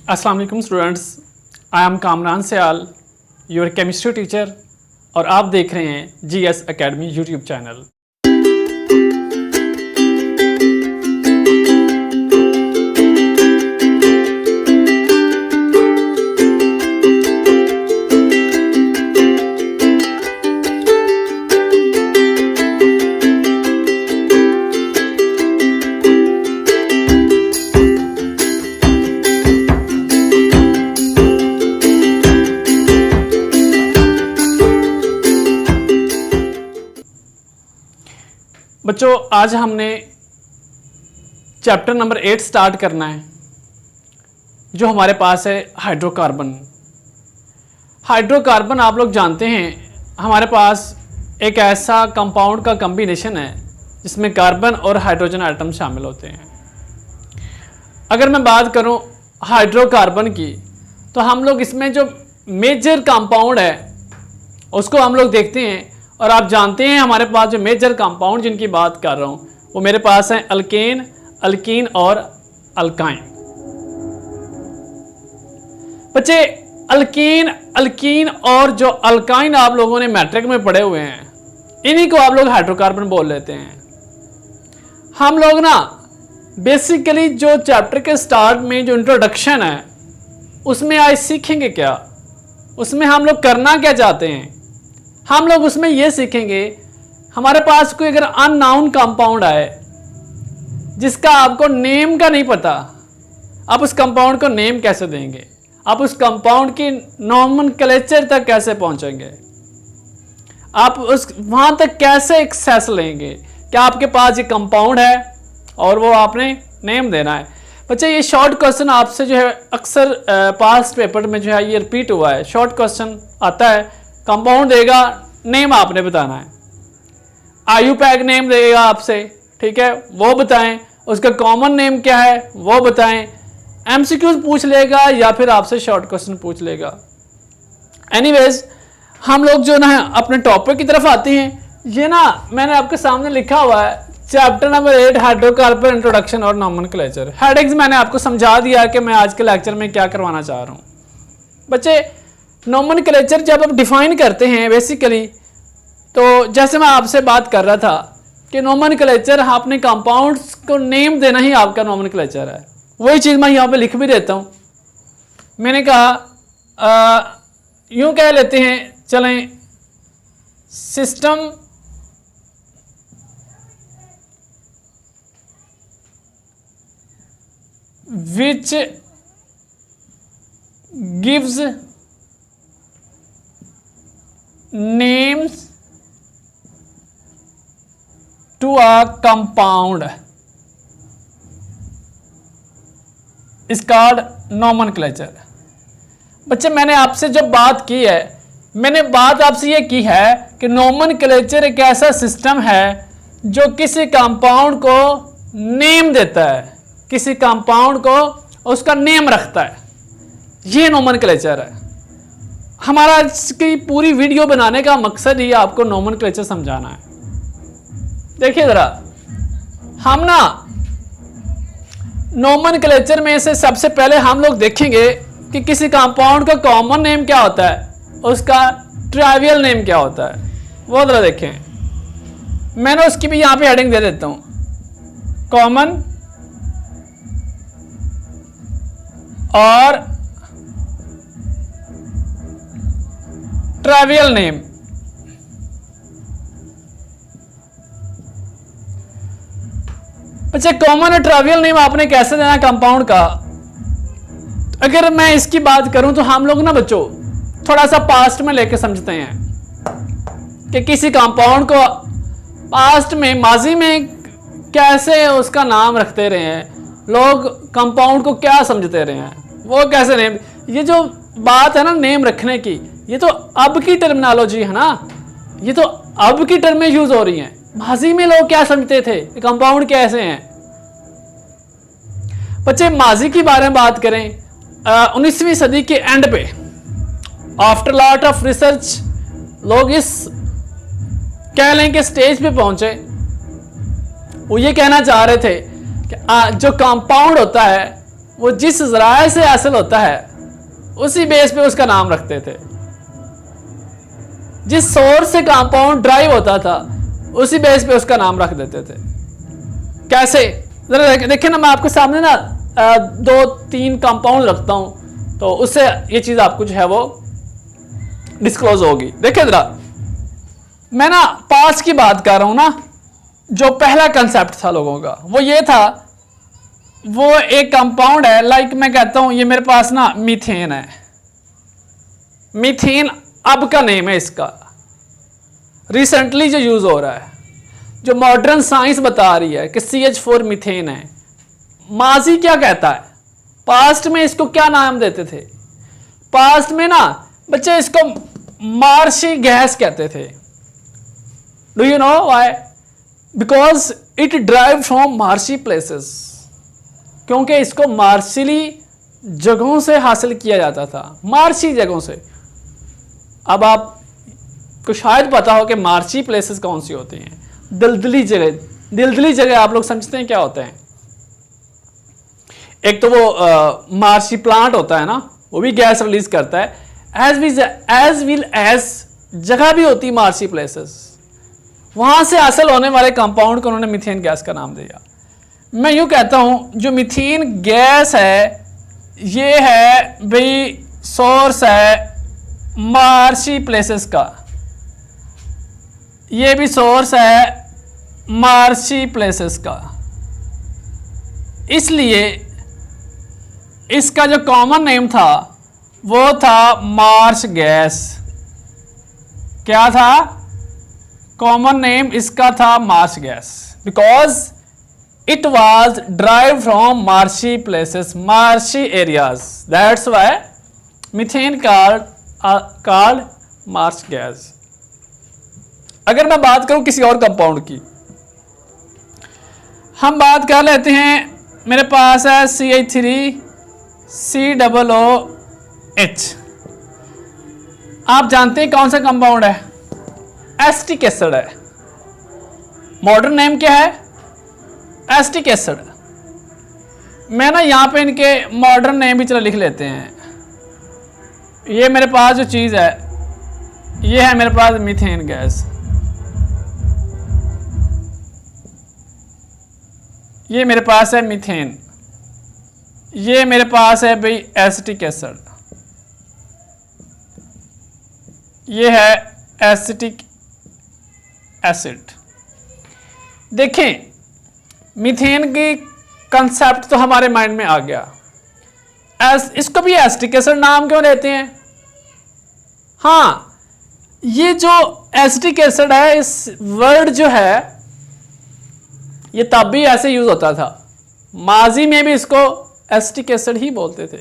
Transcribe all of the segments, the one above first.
अस्सलाम वालेकुम students, I am Kamran Sayal, your chemistry teacher, और आप देख रहे हैं जीएस एकेडमी यूट्यूब चैनल। बच्चों, आज हमने चैप्टर नंबर 8 स्टार्ट करना है, जो हमारे पास है हाइड्रोकार्बन। हाइड्रोकार्बन आप लोग जानते हैं, हमारे पास एक ऐसा कंपाउंड का कॉम्बिनेशन है जिसमें कार्बन और हाइड्रोजन आइटम शामिल होते हैं। अगर मैं बात करूं हाइड्रोकार्बन की, तो हम लोग इसमें जो मेजर कंपाउंड है उसको हम लोग देखते हैं। और आप जानते हैं हमारे पास जो मेजर कंपाउंड जिनकी बात कर रहा हूं वो मेरे पास है अल्केन, अल्कीन और अल्काइन। बच्चे, अल्कीन और जो अल्काइन आप लोगों ने मैट्रिक में पढ़े हुए हैं, इन्हीं को आप लोग हाइड्रोकार्बन बोल लेते हैं। हम लोग ना बेसिकली जो चैप्टर के स्टार्ट में जो इंट्रोडक्शन है उसमें आज सीखेंगे क्या, उसमें हम लोग करना क्या चाहते हैं। हम लोग उसमें यह सीखेंगे, हमारे पास कोई अगर अननोन कंपाउंड आए जिसका आपको नेम का नहीं पता, आप उस कंपाउंड को नेम कैसे देंगे, आप उस कंपाउंड की नोमेनक्लेचर तक कैसे पहुंचेंगे, आप उस वहां तक कैसे एक्सेस लेंगे। क्या आपके पास ये कंपाउंड है और वो आपने नेम देना है। बच्चे, ये शॉर्ट क्वेश्चन आपसे जो है अक्सर पास्ट पेपर में जो है ये रिपीट हुआ है। शॉर्ट क्वेश्चन आता है, कंपाउंड देगा, नेम आपने बताना है। आयुपैक नेम देगा आपसे, ठीक है, वो बताएं। उसका कॉमन नेम क्या है वो बताएं। एमसीक्यूज पूछ लेगा या फिर आपसे शॉर्ट क्वेश्चन पूछ लेगा। एनीवेज, हम लोग जो ना अपने टॉपिक की तरफ आते हैं। ये ना मैंने आपके सामने लिखा हुआ है चैप्टर नंबर 8 हाइड्रोकार्बन इंट्रोडक्शन और नोमेनक्लेचर। हेडिंग्स मैंने आपको समझा दिया कि मैं आज के लेक्चर में क्या करवाना चाह रहा हूँ। बच्चे, नोमेनक्लेचर जब आप डिफाइन करते हैं बेसिकली, तो जैसे मैं आपसे बात कर रहा था कि नोमेनक्लेचर आपने कंपाउंड्स को नेम देना ही आपका नोमेनक्लेचर है। वही चीज़ मैं यहाँ पे लिख भी देता हूँ। मैंने कहा यूँ कह लेते हैं, चलें, system which gives names to a compound is called nomenclature। बच्चे, मैंने आपसे जब बात की है, मैंने बात आपसे ये की है कि नोमेनक्लेचर एक ऐसा सिस्टम है जो किसी कंपाउंड को नेम देता है, किसी कंपाउंड को उसका नेम रखता है। ये नोमेनक्लेचर है। हमारा इसकी पूरी वीडियो बनाने का मकसद ही आपको नोमेनक्लेचर समझाना है। देखिए जरा, हम ना नोमेनक्लेचर में से सबसे पहले हम लोग देखेंगे कि किसी कंपाउंड का कॉमन नेम क्या होता है, उसका ट्राइवियल नेम क्या होता है। वो जरा देखें। मैंने उसकी भी यहाँ पे हेडिंग दे देता हूँ, कॉमन और ट्राइवियल नेम। अच्छा, कॉमन और ट्राइवियल नेम आपने कैसे देना कंपाउंड का। अगर मैं इसकी बात करूं तो हम लोग ना बच्चों थोड़ा सा पास्ट में लेके समझते हैं कि किसी कंपाउंड को पास्ट में, माजी में कैसे उसका नाम रखते रहे हैं लोग, कंपाउंड को क्या समझते रहे हैं, वो कैसे नेम। ये जो बात है ना नेम रखने की, ये तो अब की टर्मिनोलॉजी है ना, ये तो अब की टर्में यूज हो रही हैं। माजी में लोग क्या समझते थे, कंपाउंड कैसे हैं। बच्चे, माजी की बारे में बात करें, 19वीं सदी के एंड पे आफ्टर लॉट ऑफ रिसर्च लोग इस कह लें कि स्टेज पे पहुंचे। वो ये कहना चाह रहे थे कि जो कंपाउंड होता है वो जिस ज़राए से हासिल होता है उसी बेस पे उसका नाम रखते थे। जिस सोर्स से कंपाउंड ड्राइव होता था उसी बेस पे उसका नाम रख देते थे। कैसे, जरा देखिए ना, मैं आपके सामने ना 2-3 कंपाउंड रखता हूं तो उससे ये चीज आपको जो है वो डिस्क्लोज होगी। देखिए जरा, मैं ना पास्ट की बात कर रहा हूं ना, जो पहला कंसेप्ट था लोगों का वो ये था, वो एक कंपाउंड है, लाइक मैं कहता हूं ये मेरे पास ना मीथेन है। मीथेन अब का नेम है इसका, रिसेंटली जो यूज हो रहा है, जो मॉडर्न साइंस बता रही है कि CH4 मीथेन है। माजी क्या कहता है, पास्ट में इसको क्या नाम देते थे? पास्ट में ना बच्चे इसको मार्शी गैस कहते थे। Do you know why? Because it drive from marshy places, क्योंकि इसको मार्शिली जगहों से हासिल किया जाता था, मार्शी जगहों से। अब आपको शायद पता हो कि मार्शी प्लेसेस कौन सी होती हैं? दलदली जगह। दलदली जगह आप लोग समझते हैं क्या होते हैं? एक तो वो मार्शी प्लांट होता है ना, वो भी गैस रिलीज करता है, एज विल एज जगह भी होती है मार्शी प्लेसेस, वहां से हासिल होने वाले कंपाउंड को उन्होंने मीथेन गैस का नाम दिया। मैं यूं कहता हूं जो मीथेन गैस है ये है भाई सोर्स है मार्शी प्लेसेस का, ये भी सोर्स है मार्शी प्लेसेस का। इसलिए इसका जो कॉमन नेम था वो था मार्श गैस। क्या था कॉमन नेम इसका? था Marsh gas, because it was drive from marshy places, marshy areas, that's why methane called Marsh gas. अगर मैं बात करूं किसी और कंपाउंड की, हम बात कर लेते हैं, मेरे पास है CH3COOH। आप जानते हैं कौन सा कंपाउंड है? एसिटिक एसिड है। मॉडर्न नेम क्या है? Acetic acid. मैं ना यहां पे इनके मॉडर्न नेम भी चलो लिख लेते हैं। ये मेरे पास जो चीज है ये है मेरे पास मीथेन गैस, ये मेरे पास है मीथेन, ये मेरे पास है भाई एसिटिक एसिड, ये है एसिटिक एसिड। देखें, मीथेन की कंसेप्ट तो हमारे माइंड में आ गया। इसको भी एसिटिक एसिड नाम क्यों देते हैं? हाँ, ये जो एसिटिक एसिड है, इस वर्ड जो है ये तब भी ऐसे यूज होता था, माजी में भी इसको एसिटिक एसिड ही बोलते थे।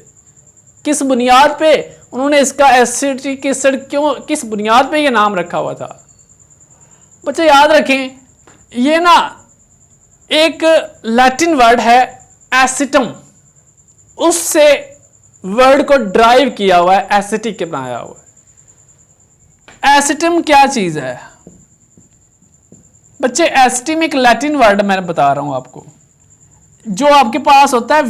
किस बुनियाद पे उन्होंने इसका एसिटिक एसिड क्यों, किस बुनियाद पे ये नाम रखा हुआ था? बच्चे याद रखें, ये ना एक लैटिन वर्ड है एसिटम, उससे वर्ड को ड्राइव किया हुआ है, एसिटिक के बनाया हुआ है। एसिटम क्या चीज है बच्चे? एसिटम एक लैटिन वर्ड मैं बता रहा हूं आपको, जो आपके पास होता है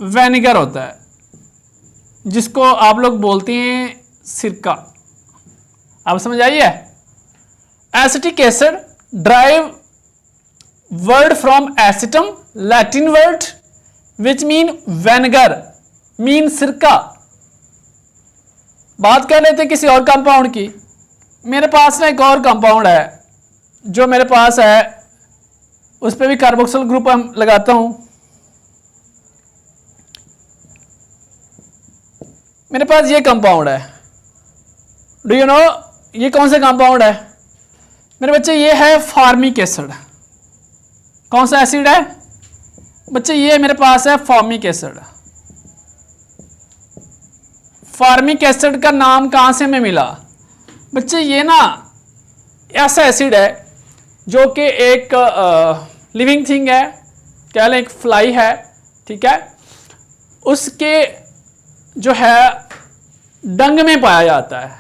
वेनिगर होता है, जिसको आप लोग बोलते हैं सिरका। आप समझ आइए, acetic acid drive word from एसिटम, Latin word which mean vinegar, mean सिरका। बात कर लेते हैं किसी और कंपाउंड की। मेरे पास ना एक और कंपाउंड है जो मेरे पास है, उस पर भी कार्बोक्सिल ग्रुप हम लगाता हूं। मेरे पास ये कंपाउंड है, डू यू नो ये कौन सा कंपाउंड है मेरे बच्चे? ये है फॉर्मिक एसिड। कौन सा एसिड है बच्चे? ये मेरे पास है फॉर्मिक एसिड। फॉर्मिक एसिड का नाम कहां से हमें मिला बच्चे? ये ना ऐसा एसिड है जो कि एक लिविंग थिंग है, कह लें एक फ्लाई है, ठीक है, उसके जो है डंग में पाया जाता है।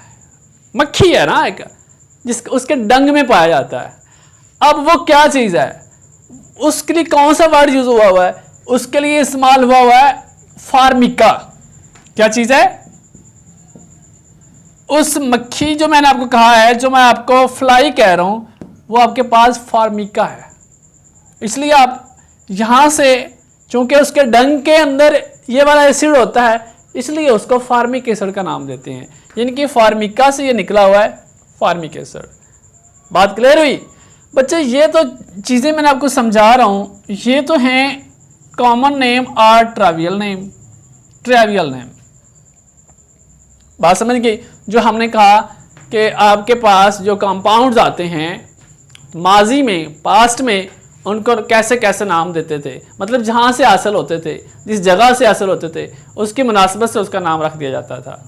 मक्खी है ना एक, उसके डंग में पाया जाता है। अब वो क्या चीज़ है, उसके लिए कौन सा वर्ड यूज हुआ है? उसके लिए इस्तेमाल हुआ है फार्मिका। क्या चीज है? उस मक्खी जो मैंने आपको कहा है, जो मैं आपको फ्लाई कह रहा हूं, वो आपके पास फार्मिका है। इसलिए आप यहां से, चूंकि उसके डंक के अंदर ये वाला एसिड होता है, इसलिए उसको फार्मिक एसिड का नाम देते हैं। यानी कि फार्मिका से ये निकला हुआ है फार्मिक एसिड। बात क्लियर हुई बच्चे? ये तो चीजें मैंने आपको समझा रहा हूं, ये तो हैं कॉमन नेम और ट्रावियल नेम। ट्रावियल नेम बात समझ गई? जो हमने कहा कि आपके पास जो कंपाउंड्स आते हैं माजी में, पास्ट में, उनको कैसे कैसे नाम देते थे, मतलब जहाँ से हासिल होते थे, जिस जगह से हासिल होते थे, उसकी मुनासिबत से उसका नाम रख दिया जाता था।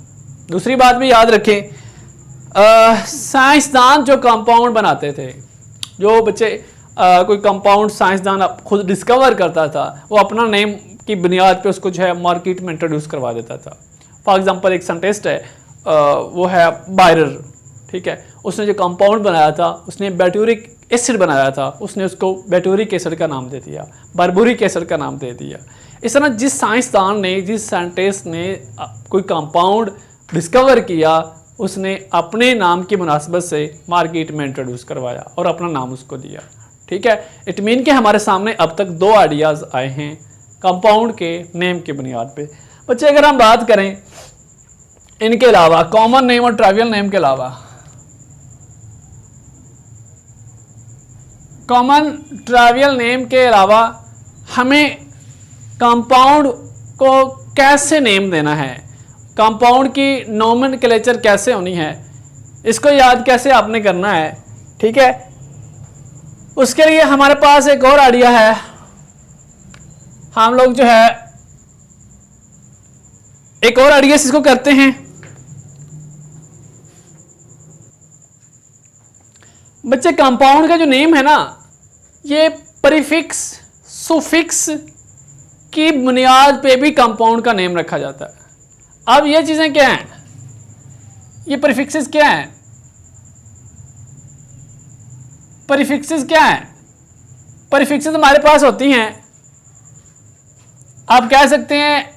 दूसरी बात भी याद रखें, साइंसदान जो कंपाउंड बनाते थे, जो बच्चे कोई कंपाउंड साइंसदान खुद डिस्कवर करता था, वो अपना नेम की बुनियाद पे उसको जो है मार्केट में इंट्रोड्यूस करवा देता था। फॉर एग्जांपल एक साइंटिस्ट है, वो है बायरर, ठीक है, उसने जो कंपाउंड बनाया था, उसने बैट्यूरिक एसिड बनाया था, उसने उसको बैट्यूरिक एसिड का नाम दे दिया, बर्बूरिक एसिड का नाम दे दिया। इस तरह जिस साइंसदान ने, जिस साइंटिस्ट ने कोई कंपाउंड डिस्कवर किया, उसने अपने नाम की मुनासिबत से मार्केट में इंट्रोड्यूस करवाया और अपना नाम उसको दिया। ठीक है, इट मीन कि हमारे सामने अब तक 2 आइडियाज़ आए हैं कंपाउंड के नेम की बुनियाद पे। बच्चे अगर हम बात करें इनके अलावा, कॉमन नेम और ट्रावियल नेम के अलावा, कॉमन ट्रावियल नेम के अलावा हमें कंपाउंड को कैसे नेम देना है, कंपाउंड की नोमेनक्लेचर कैसे होनी है, इसको याद कैसे आपने करना है। ठीक है, उसके लिए हमारे पास एक और आइडिया है। हम लोग जो है एक और आइडिया इसको करते हैं। बच्चे कंपाउंड का जो नेम है ना, ये प्रीफिक्स सुफिक्स की बुनियाद पे भी कंपाउंड का नेम रखा जाता है। अब ये चीजें क्या हैं, ये प्रीफिक्सेस क्या हैं? प्रीफिक्सेस क्या हैं? प्रीफिक्सेस हमारे पास होती हैं, आप कह सकते हैं,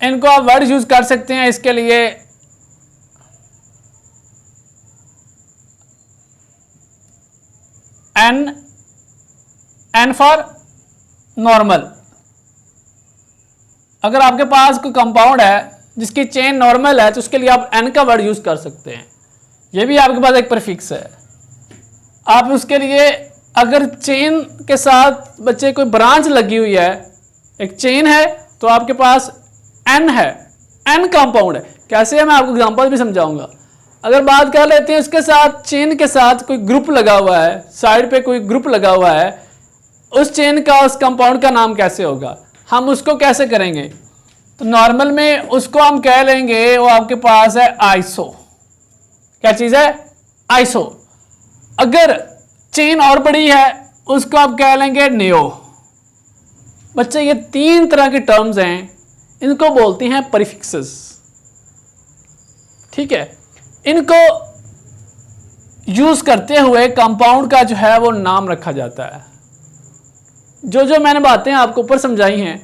इनको आप वर्ड यूज कर सकते हैं इसके लिए। N for normal. अगर आपके पास कोई कंपाउंड है जिसकी चेन नॉर्मल है, तो उसके लिए आप एन का वर्ड यूज कर सकते हैं। यह भी आपके पास एक प्रीफिक्स है। आप उसके लिए अगर चेन के साथ बच्चे कोई ब्रांच लगी हुई है, एक चेन है, तो आपके पास एन है, एन कंपाउंड है। कैसे है मैं आपको एग्जांपल भी समझाऊंगा। अगर बात कर लेते हैं उसके साथ, चेन के साथ कोई ग्रुप लगा हुआ है, साइड पे कोई ग्रुप लगा हुआ है, उस चेन का, उस कंपाउंड का नाम कैसे होगा, हम उसको कैसे करेंगे? तो नॉर्मल में उसको हम कह लेंगे, वो आपके पास है आइसो। क्या चीज है? आइसो। अगर चेन और बड़ी है, उसको आप कह लेंगे नियो। बच्चे ये 3 तरह के टर्म्स हैं, इनको बोलती हैं प्रीफिक्सेस। ठीक है, इनको यूज करते हुए कंपाउंड का जो है वो नाम रखा जाता है। जो जो मैंने बातें आपको ऊपर समझाई हैं,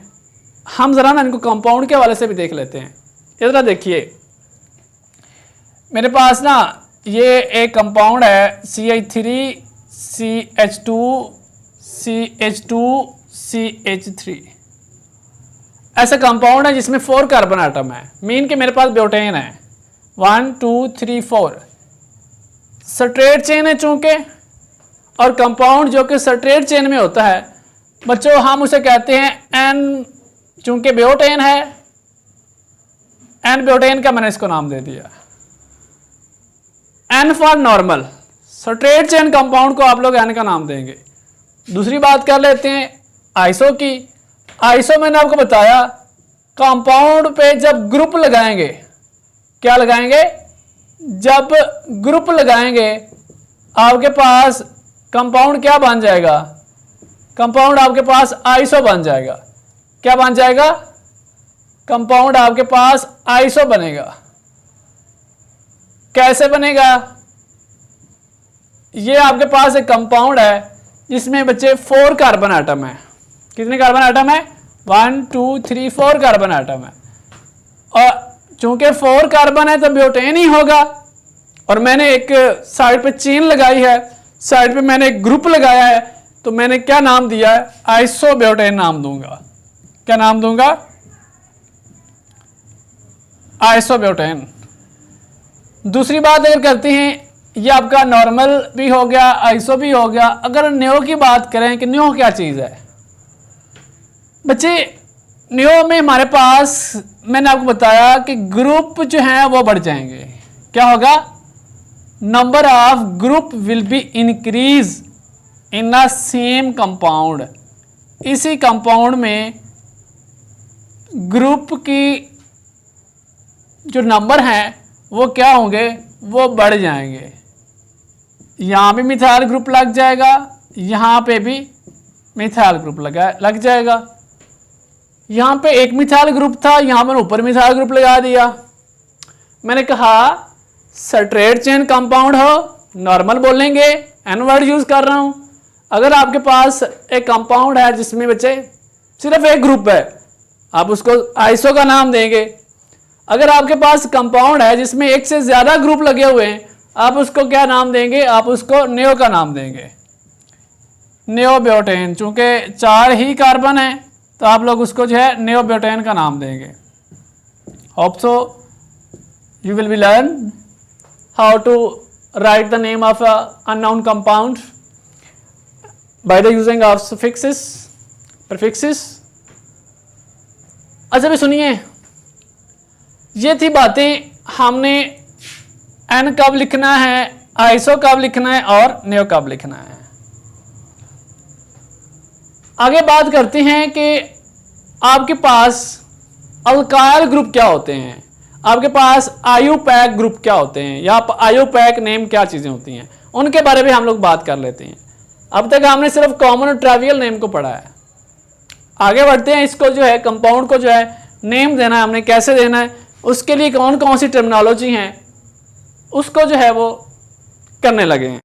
हम जरा ना इनको कंपाउंड के हवाले से भी देख लेते हैं। इधर देखिए, मेरे पास ना ये एक कंपाउंड है CH3 CH2 CH2 CH3। ऐसा कंपाउंड है जिसमें 4 कार्बन आइटम है। मीन के मेरे पास ब्यूटेन है 1 2 3 4। स्ट्रेट चेन है चूंकि, और कंपाउंड जो कि स्ट्रेट चेन में होता है बच्चों, हम उसे कहते हैं एन। चूंकि ब्यूटेन है, एन ब्यूटेन का मैंने इसको नाम दे दिया। N for normal, straight chain compound को आप लोग एन का नाम देंगे। दूसरी बात कर लेते हैं आइसो की। आइसो मैंने आपको बताया, कंपाउंड पे जब ग्रुप लगाएंगे, क्या लगाएंगे? जब ग्रुप लगाएंगे, आपके पास कंपाउंड क्या बन जाएगा? कंपाउंड आपके पास आइसो बन जाएगा। क्या बन जाएगा? कंपाउंड आपके पास आइसो बनेगा। कैसे बनेगा? ये आपके पास एक कंपाउंड है जिसमें बच्चे 4 कार्बन आइटम है। कितने कार्बन आइटम है? 1 2 3 4 कार्बन एटम है, और चूंकि 4 कार्बन है तो ब्यूटेन ही होगा। और मैंने एक साइड पे चेन लगाई है, साइड पे मैंने एक ग्रुप लगाया है, तो मैंने क्या नाम दिया है, आइसोब्यूटेन नाम दूंगा। क्या नाम दूंगा, आइसोब्यूटेन। दूसरी बात अगर करते हैं, ये आपका नॉर्मल भी हो गया, आइसो भी हो गया। अगर नियो की बात करें कि नियो क्या चीज़ है बच्चे, नियो में हमारे पास मैंने आपको बताया कि ग्रुप जो हैं वो बढ़ जाएंगे। क्या होगा, number of group will be increase in a same compound. इसी कंपाउंड में ग्रुप की जो नंबर हैं वो क्या होंगे, वो बढ़ जाएंगे। यहाँ भी मिथाइल ग्रुप लग जाएगा, यहाँ पे भी मिथाइल ग्रुप लग जाएगा। यहाँ पे एक मिथाइल ग्रुप था, यहाँ पर ऊपर मिथाइल ग्रुप लगा दिया। मैंने कहा स्ट्रेट चेन कंपाउंड हो, नॉर्मल बोलेंगे, एन वर्ड यूज कर रहा हूँ। अगर आपके पास एक कंपाउंड है जिसमें बच्चे सिर्फ एक ग्रुप है, आप उसको आइसो का नाम देंगे। अगर आपके पास कंपाउंड है जिसमें एक से ज्यादा ग्रुप लगे हुए हैं, आप उसको क्या नाम देंगे, आप उसको नियो का नाम देंगे, नियोब्यूटेन। चूंकि 4 ही कार्बन है तो आप लोग उसको जो है नियोब्यूटेन का नाम देंगे। Hope so you will be learn how to write the name of a unknown compound by the using of suffixes, prefixes। अच्छा भी सुनिए, ये थी बातें, हमने एन कब लिखना है, आइसो कब लिखना है और नियो कब लिखना है। आगे बात करते हैं कि आपके पास अल्काइल ग्रुप क्या होते हैं, आपके पास आयुपैक ग्रुप क्या होते हैं, या आयुपैक नेम क्या चीज़ें होती हैं, उनके बारे में हम लोग बात कर लेते हैं। अब तक हमने सिर्फ कॉमन और ट्रावियल नेम को पढ़ा है। आगे बढ़ते हैं, इसको जो है कंपाउंड को जो है नेम देना है, हमने कैसे देना है, उसके लिए कौन कौन सी टर्मिनोलॉजी हैं उसको जो है वो करने लगे हैं।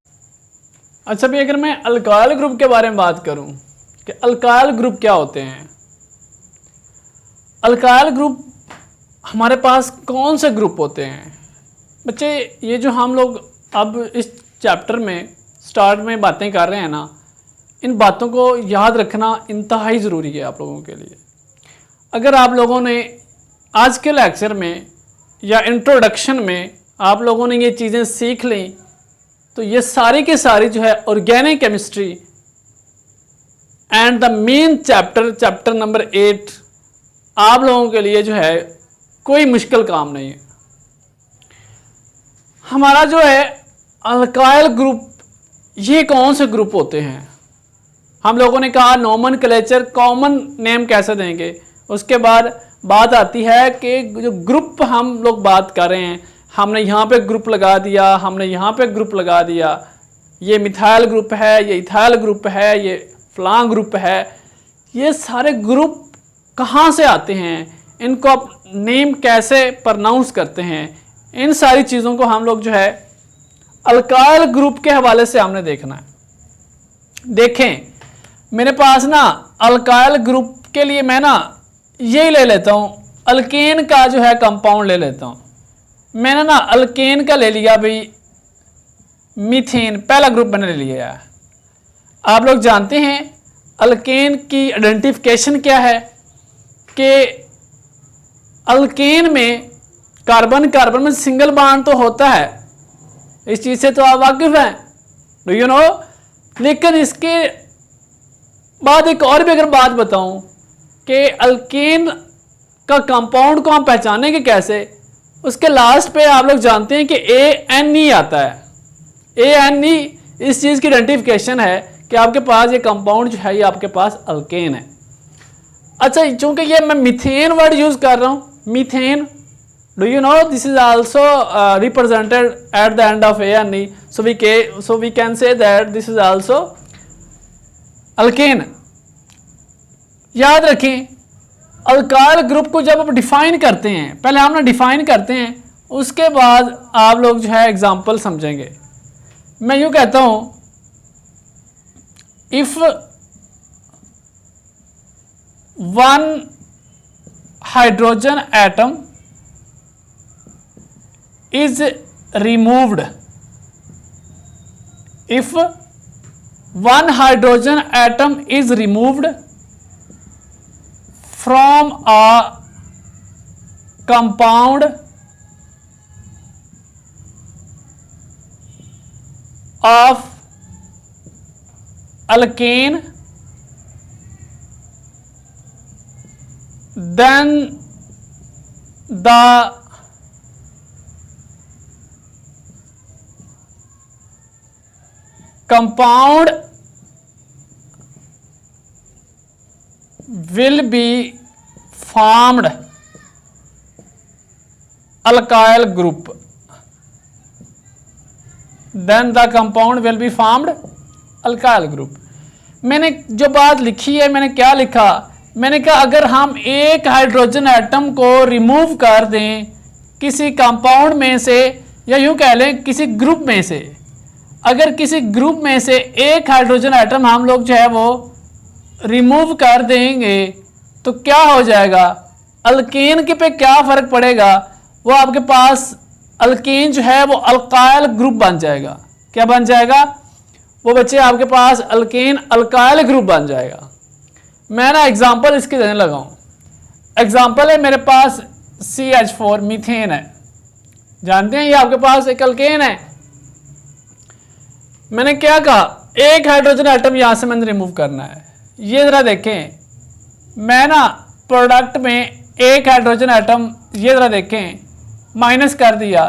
अच्छा भी अगर मैं अल्काइल ग्रुप के बारे में बात करूं कि अल्काइल ग्रुप क्या होते हैं, अल्काइल ग्रुप हमारे पास कौन से ग्रुप होते हैं बच्चे। ये जो हम लोग अब इस चैप्टर में स्टार्ट में बातें कर रहे हैं ना, इन बातों को याद रखना इंतहाई ज़रूरी है आप लोगों के लिए। अगर आप लोगों ने आज के लेक्चर में या इंट्रोडक्शन में आप लोगों ने ये चीज़ें सीख ली, तो ये सारी की सारी जो है organic chemistry and the main chapter number 8 आप लोगों के लिए जो है कोई मुश्किल काम नहीं है। हमारा जो है अल्काइल ग्रुप, ये कौन से ग्रुप होते हैं, हम लोगों ने कहा नोमेनक्लेचर कॉमन नेम कैसे देंगे। उसके बाद बात आती है कि जो ग्रुप हम लोग बात कर रहे हैं, हमने यहाँ पे ग्रुप लगा दिया, हमने यहाँ पे ग्रुप लगा दिया, ये मिथाइल ग्रुप है, ये इथाइल ग्रुप है, ये फलां ग्रुप है। ये सारे ग्रुप कहाँ से आते हैं, इनको आप नेम कैसे प्रनाउंस करते हैं, इन सारी चीज़ों को हम लोग जो है अल्काइल ग्रुप के हवाले से हमने देखना है। देखें मेरे पास ना अल्काइल ग्रुप के लिए मैं ना यही ले लेता हूँ, अल्केन का जो है कंपाउंड ले लेता हूँ। मैंने ना अल्केन का ले लिया भाई, मीथेन पहला ग्रुप मैंने ले लिया है। आप लोग जानते हैं अल्केन की आइडेंटिफिकेशन क्या है कि अल्केन में कार्बन में सिंगल बॉन्ड तो होता है, इस चीज़ से तो आप वाकिफ हैं, डू यू नो। लेकिन इसके बाद एक और भी अगर बात बताऊं कि अल्केन का कंपाउंड को हम पहचानेंगे कैसे, उसके लास्ट पे आप लोग जानते हैं कि ANE आता है। ANE इस चीज़ की आइडेंटिफिकेशन है कि आपके पास ये कंपाउंड जो है ये आपके पास अल्केन है। अच्छा, चूंकि ये मैं मीथेन वर्ड यूज़ कर रहा हूँ, methane, do you know this is also represented at the end of ANE, so we can say that this is also alkane। याद रखें अल्काइल ग्रुप को जब आप डिफाइन करते हैं, पहले हम ना डिफाइन करते हैं, उसके बाद आप लोग जो है एग्जांपल समझेंगे। मैं यूँ कहता हूँ, if one hydrogen atom is removed, if one hydrogen atom is removed from a compound of alkane, then the compound will be formed alkyl group, then the compound will be formed alkyl group। मैंने जो बात लिखी है, मैंने क्या लिखा, मैंने कहा अगर हम एक हाइड्रोजन एटम को रिमूव कर दें किसी कंपाउंड में से, या यूं कह लें किसी ग्रुप में से, अगर किसी ग्रुप में से एक हाइड्रोजन एटम हम लोग जो है वो रिमूव कर देंगे तो क्या हो जाएगा, अल्केन के पे क्या फर्क पड़ेगा, वो आपके पास अल्केन जो है वो अल्काइल ग्रुप बन जाएगा। क्या बन जाएगा वो बच्चे, आपके पास अल्केन अल्काइल ग्रुप बन जाएगा। मैं ना एग्जांपल इसके देने लगा हूँ। एग्जांपल है मेरे पास CH4 मीथेन है, जानते हैं ये आपके पास एक अल्केन है। मैंने क्या कहा, एक हाइड्रोजन एटम यहां से मैंने रिमूव करना है। ये जरा देखें, मैं ना प्रोडक्ट में एक हाइड्रोजन एटम, ये जरा देखें, माइनस कर दिया,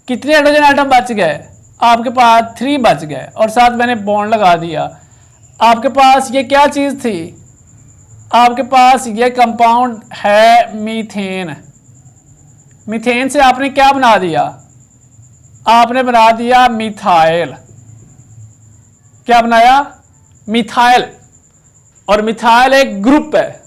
कितने हाइड्रोजन एटम बच गए, आपके पास 3 बच गए, और साथ मैंने बॉन्ड लगा दिया। आपके पास ये क्या चीज़ थी, आपके पास ये कंपाउंड है मीथेन। मीथेन से आपने क्या बना दिया, आपने बना दिया मिथाइल। क्या बनाया, मिथाइल। और मिथाइल एक ग्रुप है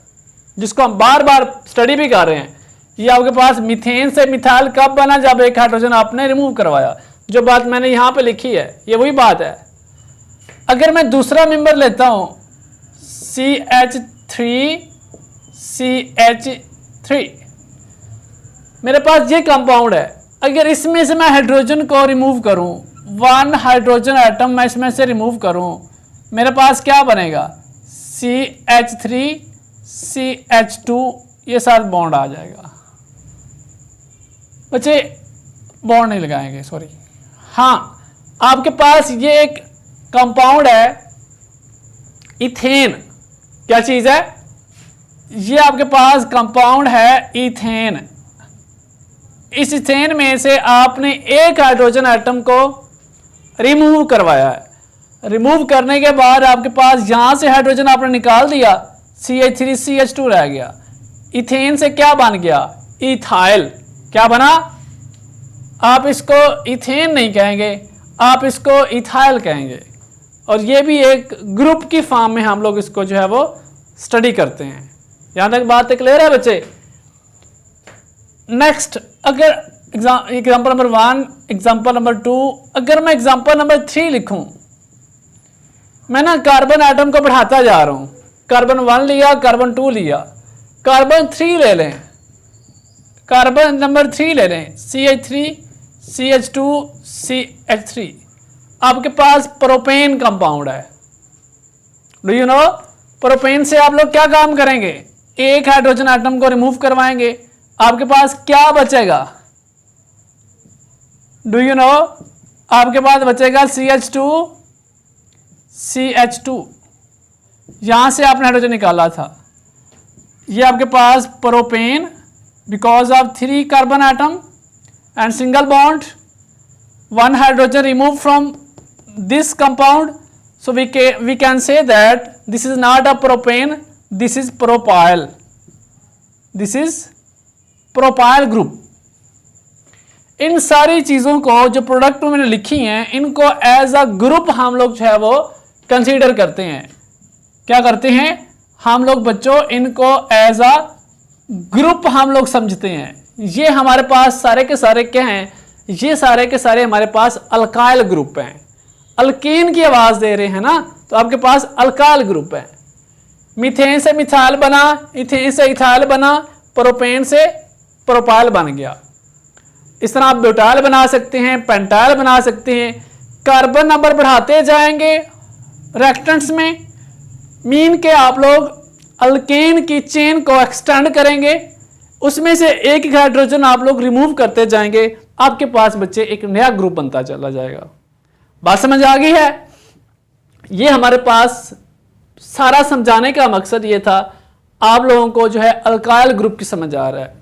जिसको हम बार बार स्टडी भी कर रहे हैं। ये आपके पास मीथेन से मिथाइल कब बना, जब एक हाइड्रोजन आपने रिमूव करवाया। जो बात मैंने यहां पे लिखी है ये वही बात है। अगर मैं दूसरा मेंबर लेता हूं CH3CH3, मेरे पास ये कंपाउंड है। अगर इसमें से मैं हाइड्रोजन को रिमूव करूं, 1 हाइड्रोजन एटम मैं इसमें से रिमूव करूं, मेरे पास क्या बनेगा, CH3CH2, ये साथ बॉन्ड आ जाएगा। बच्चे बॉन्ड नहीं लगाएंगे, सॉरी। हाँ, आपके पास ये एक कंपाउंड है इथेन। क्या चीज है, ये आपके पास कंपाउंड है इथेन। इस इथेन में से आपने एक हाइड्रोजन एटम को रिमूव करवाया है। रिमूव करने के बाद आपके पास यहां से हाइड्रोजन आपने निकाल दिया, CH3CH2 रह गया। इथेन से क्या बन गया, इथाइल। क्या बना, आप इसको इथेन नहीं कहेंगे, आप इसको इथाइल कहेंगे। और ये भी एक ग्रुप की फॉर्म में हम लोग इसको जो है वो स्टडी करते हैं। यहां तक बात क्लियर है बच्चे। नेक्स्ट, अगर एग्जाम्पल नंबर 1, एग्जाम्पल नंबर 2, अगर मैं एग्जाम्पल नंबर 3 लिखूं, मैं ना कार्बन एटम को बढ़ाता जा रहा हूं। कार्बन 1 लिया, कार्बन 2 लिया, कार्बन 3 ले लें, कार्बन नंबर 3 ले लें, CH3CH2CH3। आपके पास प्रोपेन कंपाउंड है। डू यू नो, प्रोपेन से आप लोग क्या काम करेंगे, एक हाइड्रोजन एटम को रिमूव करवाएंगे, आपके पास क्या बचेगा, डू यू नो, आपके पास बचेगा CH2CH2। यहां से आपने हाइड्रोजन निकाला था, ये आपके पास propane, because of 3 carbon atom and single bond, 1 hydrogen remove from this compound, so we can say that this is not a propane, this is propyl, this is propyl group। इन सारी चीज़ों को जो product में मैंने लिखी हैं, इनको as a group हम लोग जो है वो कंसीडर करते हैं। क्या करते हैं हम लोग बच्चों, इनको एज अ ग्रुप हम लोग समझते हैं। ये हमारे पास सारे के सारे क्या हैं, ये सारे के सारे हमारे पास अल्काइल ग्रुप हैं। अल्केन की आवाज़ दे रहे हैं ना, तो आपके पास अल्काइल ग्रुप है। मीथेन से मिथाइल बना, इथेन से इथाइल बना, प्रोपेन से प्रोपाइल बन गया। इस तरह आप ब्यूटाइल बना सकते हैं, पेंटाइल बना सकते हैं। कार्बन नंबर बढ़ाते जाएंगे रिएक्टेंट्स में, मीन के आप लोग अल्केन की चेन को एक्सटेंड करेंगे, उसमें से एक एक हाइड्रोजन आप लोग रिमूव करते जाएंगे, आपके पास बच्चे एक नया ग्रुप बनता चला जाएगा। बात समझ आ गई है? ये हमारे पास सारा समझाने का मकसद ये था, आप लोगों को जो है अल्काइल ग्रुप की समझ आ रहा है।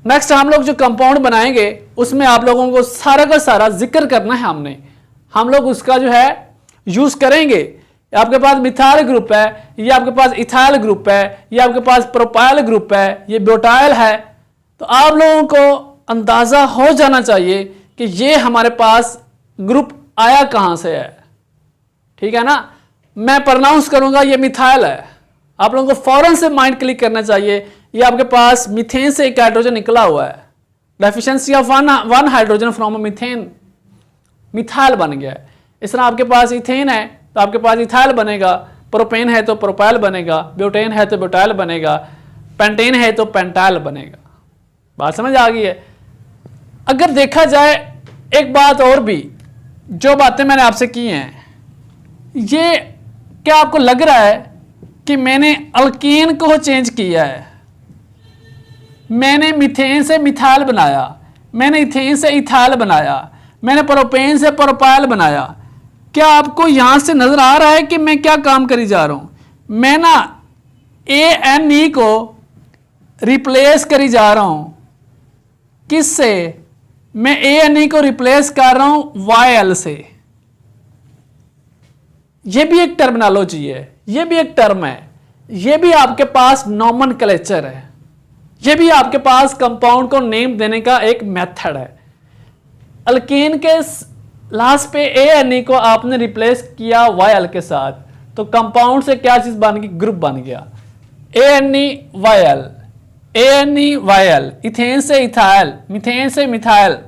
नेक्स्ट हम लोग जो कंपाउंड बनाएंगे उसमें आप लोगों को सारा का सारा जिक्र करना है हमने, हम लोग उसका जो है यूज करेंगे। आपके पास मिथाइल ग्रुप है, ये आपके पास इथाइल ग्रुप है, ये आपके पास प्रोपाइल ग्रुप है, ये ब्यूटाइल है। तो आप लोगों को अंदाजा हो जाना चाहिए कि ये हमारे पास ग्रुप आया कहां से है। ठीक है ना? मैं प्रोनाउंस करूंगा ये मिथाइल है, आप लोगों को फौरन से माइंड क्लिक करना चाहिए, ये आपके पास मीथेन से एक हाइड्रोजन निकला हुआ है, deficiency of one hydrogen from methane, methyl बन गया है। इस तरह आपके पास इथेन है तो आपके पास इथाइल बनेगा, प्रोपेन है तो प्रोपाइल बनेगा, ब्यूटेन है तो ब्यूटाइल बनेगा, पेंटेन है तो पेंटाइल बनेगा। बात समझ आ गई है? अगर देखा जाए एक बात और भी, जो बातें मैंने आपसे की हैं, ये क्या आपको लग रहा है कि मैंने अल्कीन को चेंज किया है, मैंने मीथेन से मिथाइल बनाया, मैंने इथेन से इथाइल बनाया, मैंने प्रोपेन से प्रोपाइल बनाया, क्या आपको यहां से नजर आ रहा है कि मैं क्या काम करी जा रहा हूं? मैं ना ANE को रिप्लेस करी जा रहा हूं, किससे? मैं ANE को रिप्लेस कर रहा हूं YL से। यह भी एक टर्मिनोलॉजी है, यह भी एक टर्म है, यह भी आपके पास नोमेनक्लेचर है, यह भी आपके पास कंपाउंड को नेम देने का एक मेथड है। अल्कीन के लास्ट पे ANE को आपने रिप्लेस किया YL के साथ, तो कंपाउंड से क्या चीज बन गई? ग्रुप बन गया। ANE YL, ANE YL, ethane से इथाइल, मीथेन से मिथाइल,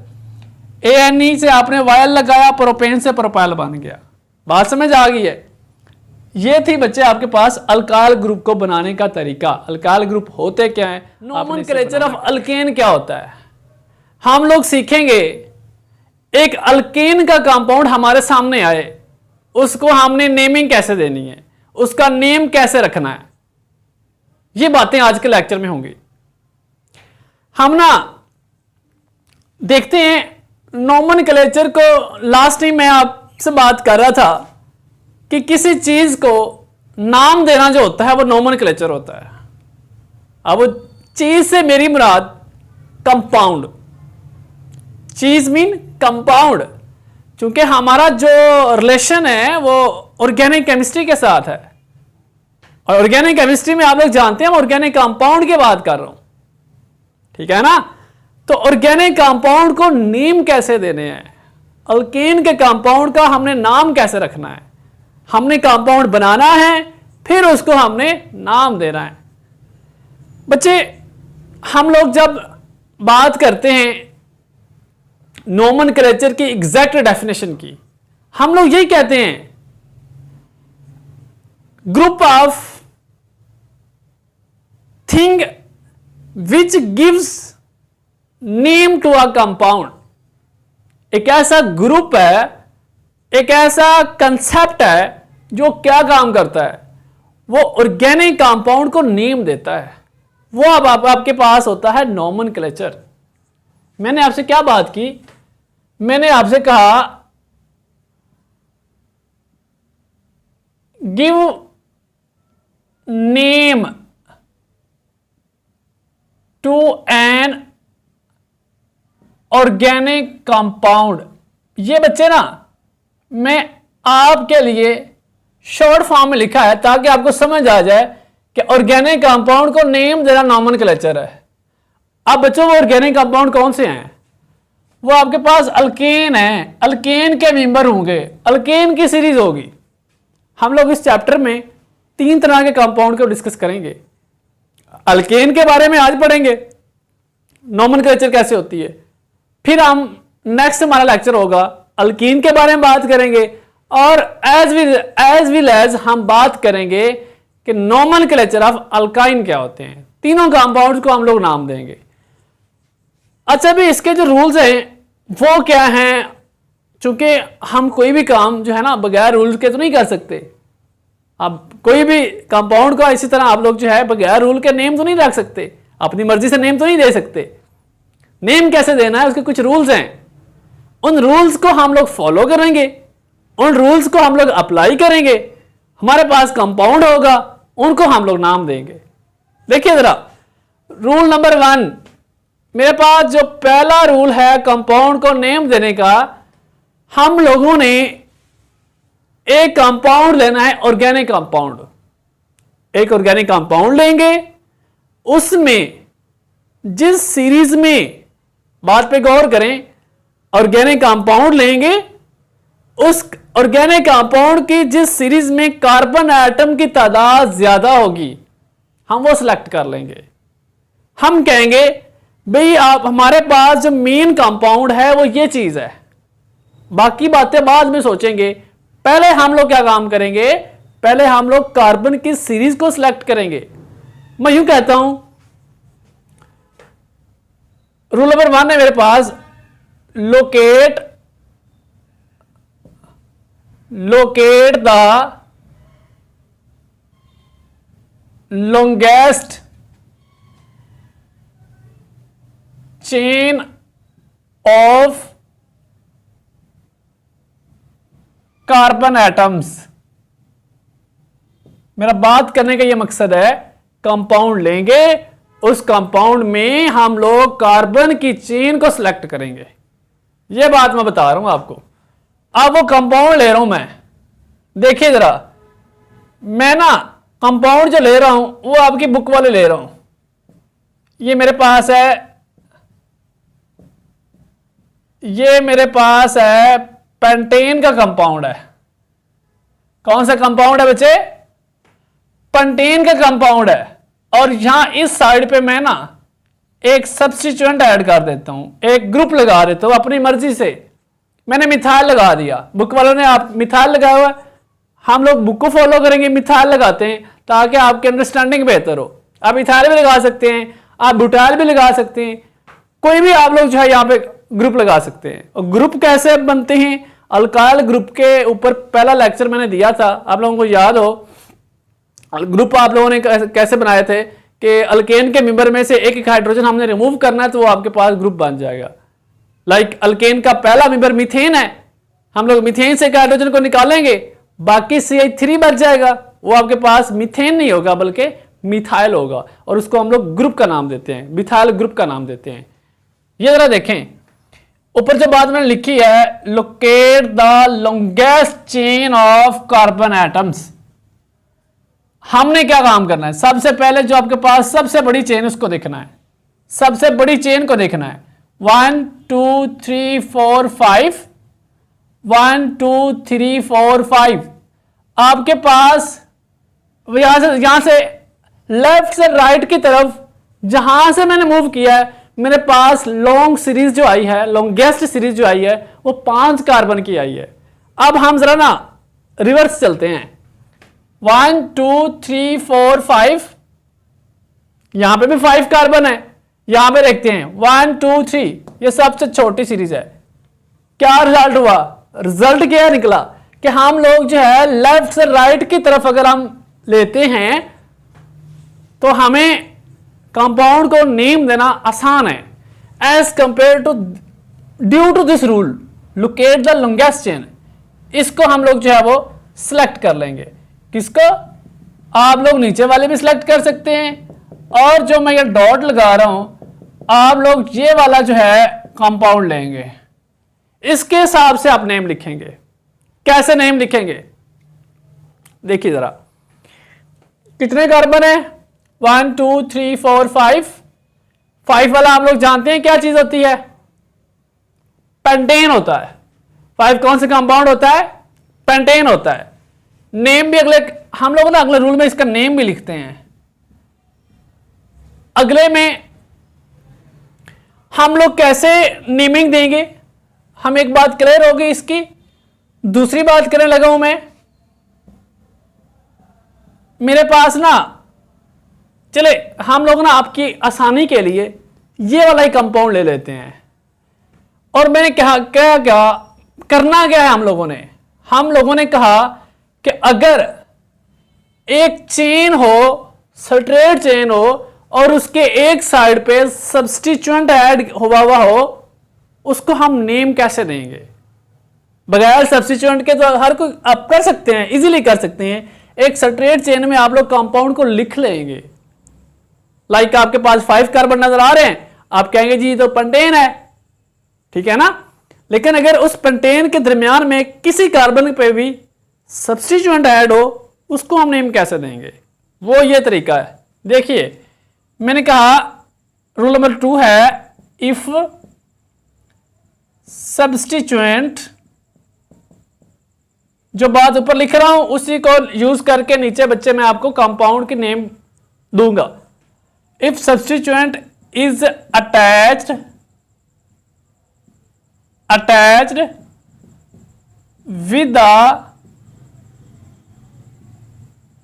ANE से आपने YL लगाया, प्रोपेन से प्रोपाइल बन गया। बात समझ आ गई है? ये थी बच्चे आपके पास अल्काइल ग्रुप को बनाने का तरीका। अल्काइल ग्रुप होते क्या है, नोमेनक्लेचर ऑफ अल्केन क्या होता है, हम लोग सीखेंगे। एक अल्केन का कंपाउंड हमारे सामने आए, उसको हमने नेमिंग कैसे देनी है, उसका नेम कैसे रखना है, ये बातें आज के लेक्चर में होंगी। हम ना देखते हैं नोमेनक्लेचर को, लास्ट टाइम मैं आपसे बात कर रहा था कि किसी चीज को नाम देना जो होता है वो नोमेनक्लेचर होता है। अब वो चीज से मेरी मुराद कंपाउंड, चीज मीन कंपाउंड, क्योंकि हमारा जो रिलेशन है वो ऑर्गेनिक केमिस्ट्री के साथ है, और ऑर्गेनिक केमिस्ट्री में आप लोग जानते हैं हम ऑर्गेनिक कंपाउंड की बात कर रहा हूं। ठीक है ना? तो ऑर्गेनिक कंपाउंड को नेम कैसे देने हैं, अल्केन के कंपाउंड का हमने नाम कैसे रखना है, हमने कंपाउंड बनाना है, फिर उसको हमने नाम देना है। बच्चे हम लोग जब बात करते हैं नोमेनक्लेचर की एग्जैक्ट डेफिनेशन की, हम लोग यही कहते हैं group of thing which gives name to a compound. एक ऐसा ग्रुप है, एक ऐसा कंसेप्ट है जो क्या काम करता है, वो ऑर्गेनिक कंपाउंड को नेम देता है। वो अब आपके पास होता है नोमेनक्लेचर। मैंने आपसे क्या बात की, मैंने आपसे कहा give name to an organic compound. ये बच्चे ना मैं आपके लिए शॉर्ट फॉर्म में लिखा है ताकि आपको समझ आ जाए कि ऑर्गेनिक कंपाउंड को नेम देना नोमेनक्लेचर है। अब बच्चों वो ऑर्गेनिक कंपाउंड कौन से हैं? वो आपके पास अल्केन है, अल्केन के मेंबर होंगे, अल्केन की सीरीज होगी। हम लोग इस चैप्टर में 3 तरह के कंपाउंड को डिस्कस करेंगे। अल्केन के बारे में आज पढ़ेंगे, नोमेनक्लेचर कैसे होती है, फिर हम नेक्स्ट हमारा लेक्चर होगा अल्कीन के बारे में बात करेंगे, और एज विल एज हम बात करेंगे कि नोमेनक्लेचर ऑफ अल्काइन क्या होते हैं। तीनों कंपाउंड्स को हम लोग नाम देंगे। अच्छा भी इसके जो रूल्स हैं वो क्या हैं, चूंकि हम कोई भी काम जो है ना बगैर रूल्स के तो नहीं कर सकते। अब कोई भी कंपाउंड का इसी तरह आप लोग जो है बगैर रूल के नेम तो नहीं रख सकते, अपनी मर्जी से नेम तो नहीं दे सकते। नेम कैसे देना है उसके कुछ रूल्स हैं, उन रूल्स को हम लोग फॉलो करेंगे, उन रूल्स को हम लोग अप्लाई करेंगे, हमारे पास कंपाउंड होगा, उनको हम लोग नाम देंगे। देखिए जरा रूल नंबर 1, मेरे पास जो पहला रूल है कंपाउंड को नेम देने का, हम लोगों ने एक कंपाउंड लेना है ऑर्गेनिक कंपाउंड। एक ऑर्गेनिक कंपाउंड लेंगे, उसमें जिस सीरीज में, बात पे गौर करें, ऑर्गेनिक कंपाउंड लेंगे, उस ऑर्गेनिक कंपाउंड की जिस सीरीज में कार्बन एटम की तादाद ज्यादा होगी हम वो सिलेक्ट कर लेंगे। हम कहेंगे भाई आप हमारे पास जो मेन कंपाउंड है वो ये चीज है, बाकी बातें बाद में सोचेंगे। पहले हम लोग क्या काम करेंगे, पहले हम लोग कार्बन की सीरीज को सिलेक्ट करेंगे। मैं यूं कहता हूं रूल नंबर 1 है मेरे पास, locate the longest chain of carbon atoms. मेरा बात करने का यह मकसद है, कंपाउंड लेंगे, उस कंपाउंड में हम लोग कार्बन की चेन को सिलेक्ट करेंगे। यह बात मैं बता रहा हूं आपको। अब वो कंपाउंड ले रहा हूं मैं, देखिए जरा, मैं ना कंपाउंड जो ले रहा हूं वो आपकी बुक वाले ले रहा हूं। ये मेरे पास है, ये मेरे पास है पेंटेन का कंपाउंड है। कौन सा कंपाउंड है बच्चे? पेंटेन का कंपाउंड है। और यहां इस साइड पे मैं ना एक सब्स्टिट्यूएंट ऐड कर देता हूं, एक ग्रुप लगा देता हूं अपनी मर्जी से। मैंने मिथाइल लगा दिया, बुक वालों ने आप मिथाइल लगाया हुआ, हम लोग बुक को फॉलो करेंगे, मिथाइल लगाते हैं ताकि आपकी अंडरस्टैंडिंग बेहतर हो। आप मिथाइल भी लगा सकते हैं, आप बुटाइल भी लगा सकते हैं, कोई भी आप लोग जो है यहाँ पे ग्रुप लगा सकते हैं। और ग्रुप कैसे बनते हैं, अल्काइल ग्रुप के ऊपर पहला लेक्चर मैंने दिया था, आप लोगों को याद हो। ग्रुप आप लोगों ने कैसे बनाए थे कि अल्केन के मेंबर में से एक हाइड्रोजन हमने रिमूव करना है तो वो आपके पास ग्रुप बन जाएगा। लाइक अल्केन का पहला मेंबर मीथेन है, हम लोग मीथेन से एक हाइड्रोजन को निकालेंगे, बाकी CH3 बच जाएगा, वो आपके पास मीथेन नहीं होगा बल्कि मिथाइल होगा, और उसको हम लोग ग्रुप का नाम देते हैं, मिथाइल ग्रुप का नाम देते हैं। ये जरा देखें ऊपर जो बात मैंने लिखी है, locate the longest chain of carbon atoms. हमने क्या काम करना है, सबसे पहले जो आपके पास सबसे बड़ी चेन उसको देखना है, सबसे बड़ी चेन को देखना है। 1 2 3 4 5, 1 2 3 4 5 आपके पास यहां से लेफ्ट से राइट की तरफ जहां से मैंने मूव किया है, मेरे पास लॉन्ग सीरीज जो आई है, लॉन्गेस्ट सीरीज जो आई है वो 5 कार्बन की आई है। अब हम जरा ना रिवर्स चलते हैं, 1 2 3 4 5, यहां पे भी 5 कार्बन है, यहां पे देखते हैं 1 2 3, ये सबसे छोटी सीरीज है। क्या रिजल्ट हुआ, रिजल्ट क्या निकला कि हम लोग जो है लेफ्ट से राइट की तरफ अगर हम लेते हैं तो हमें कंपाउंड को नेम देना आसान है as compare to, due to this rule locate the longest chain. इसको हम लोग जो है वो सिलेक्ट कर लेंगे। किसको? आप लोग नीचे वाले भी सिलेक्ट कर सकते हैं, और जो मैं ये डॉट लगा रहा हूं आप लोग ये वाला जो है कंपाउंड लेंगे, इसके हिसाब से आप नेम लिखेंगे। कैसे नेम लिखेंगे देखिए जरा, कितने कार्बन है, 1 2 3 4 5, 5 वाला हम लोग जानते हैं क्या चीज होती है, पेंटेन होता है। 5 कौन से कंपाउंड होता है, पेंटेन होता है। नेम भी अगले, हम लोग ना अगले रूल में इसका नेम भी लिखते हैं। अगले में हम लोग कैसे नेमिंग देंगे, हम एक बात क्लियर होगी इसकी। दूसरी बात करने लगा हूं मैं, मेरे पास ना, चले हम लोग ना आपकी आसानी के लिए ये वाला ही कंपाउंड ले लेते हैं। और मैंने कहा क्या क्या करना क्या है, हम लोगों ने कहा कि अगर एक चेन हो, स्ट्रेट चेन हो, और उसके एक साइड पे सब्स्टिट्यूएंट ऐड हुआ हो, उसको हम नेम कैसे देंगे? बगैर सब्स्टिट्यूएंट के तो हर कोई आप कर सकते हैं, इजीली कर सकते हैं। एक स्ट्रेट चेन में आप लोग कंपाउंड को लिख लेंगे। लाइक आपके पास 5 कार्बन नजर आ रहे हैं, आप कहेंगे जी तो पेंटेन है, ठीक है ना। लेकिन अगर उस पेंटेन के दरमियान में किसी कार्बन पे भी सब्स्टिट्यूएंट ऐड हो, उसको हम नेम कैसे देंगे? वो ये तरीका है। देखिए मैंने कहा रूल नंबर 2 है, इफ सब्स्टिट्यूएंट, जो बात ऊपर लिख रहा हूं उसी को यूज करके नीचे बच्चे मैं आपको कंपाउंड की नेम दूंगा। If substituent is attached with the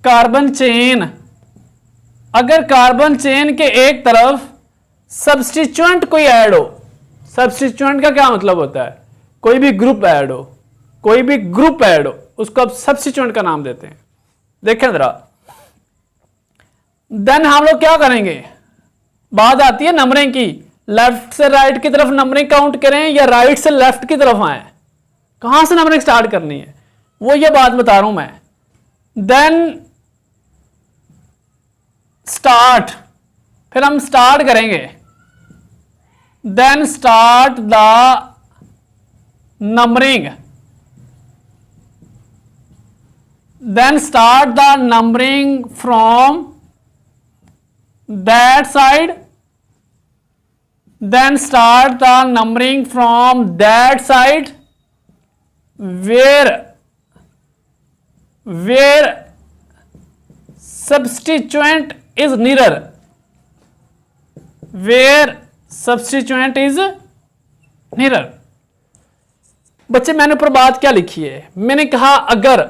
carbon chain, अगर कार्बन चेन के एक तरफ सब्स्टिट्यूएंट कोई ऐड हो, सब्स्टिट्यूएंट का क्या मतलब होता है? कोई भी ग्रुप ऐड हो, उसको आप सब्स्टिट्यूएंट का नाम देते हैं। देखें जरा, देन हम लोग क्या करेंगे? बात आती है नंबरिंग की, लेफ्ट से राइट की तरफ नंबरिंग काउंट करें या राइट से लेफ्ट की तरफ आए, कहां से नंबरिंग स्टार्ट करनी है, वो ये बात बता रहा हूं मैं। देन स्टार्ट, फिर हम स्टार्ट करेंगे। Then start the numbering, then start the numbering from that side, then start the numbering from that side where substituent is nearer, बच्चे मैंने ऊपर बात क्या लिखी है? मैंने कहा अगर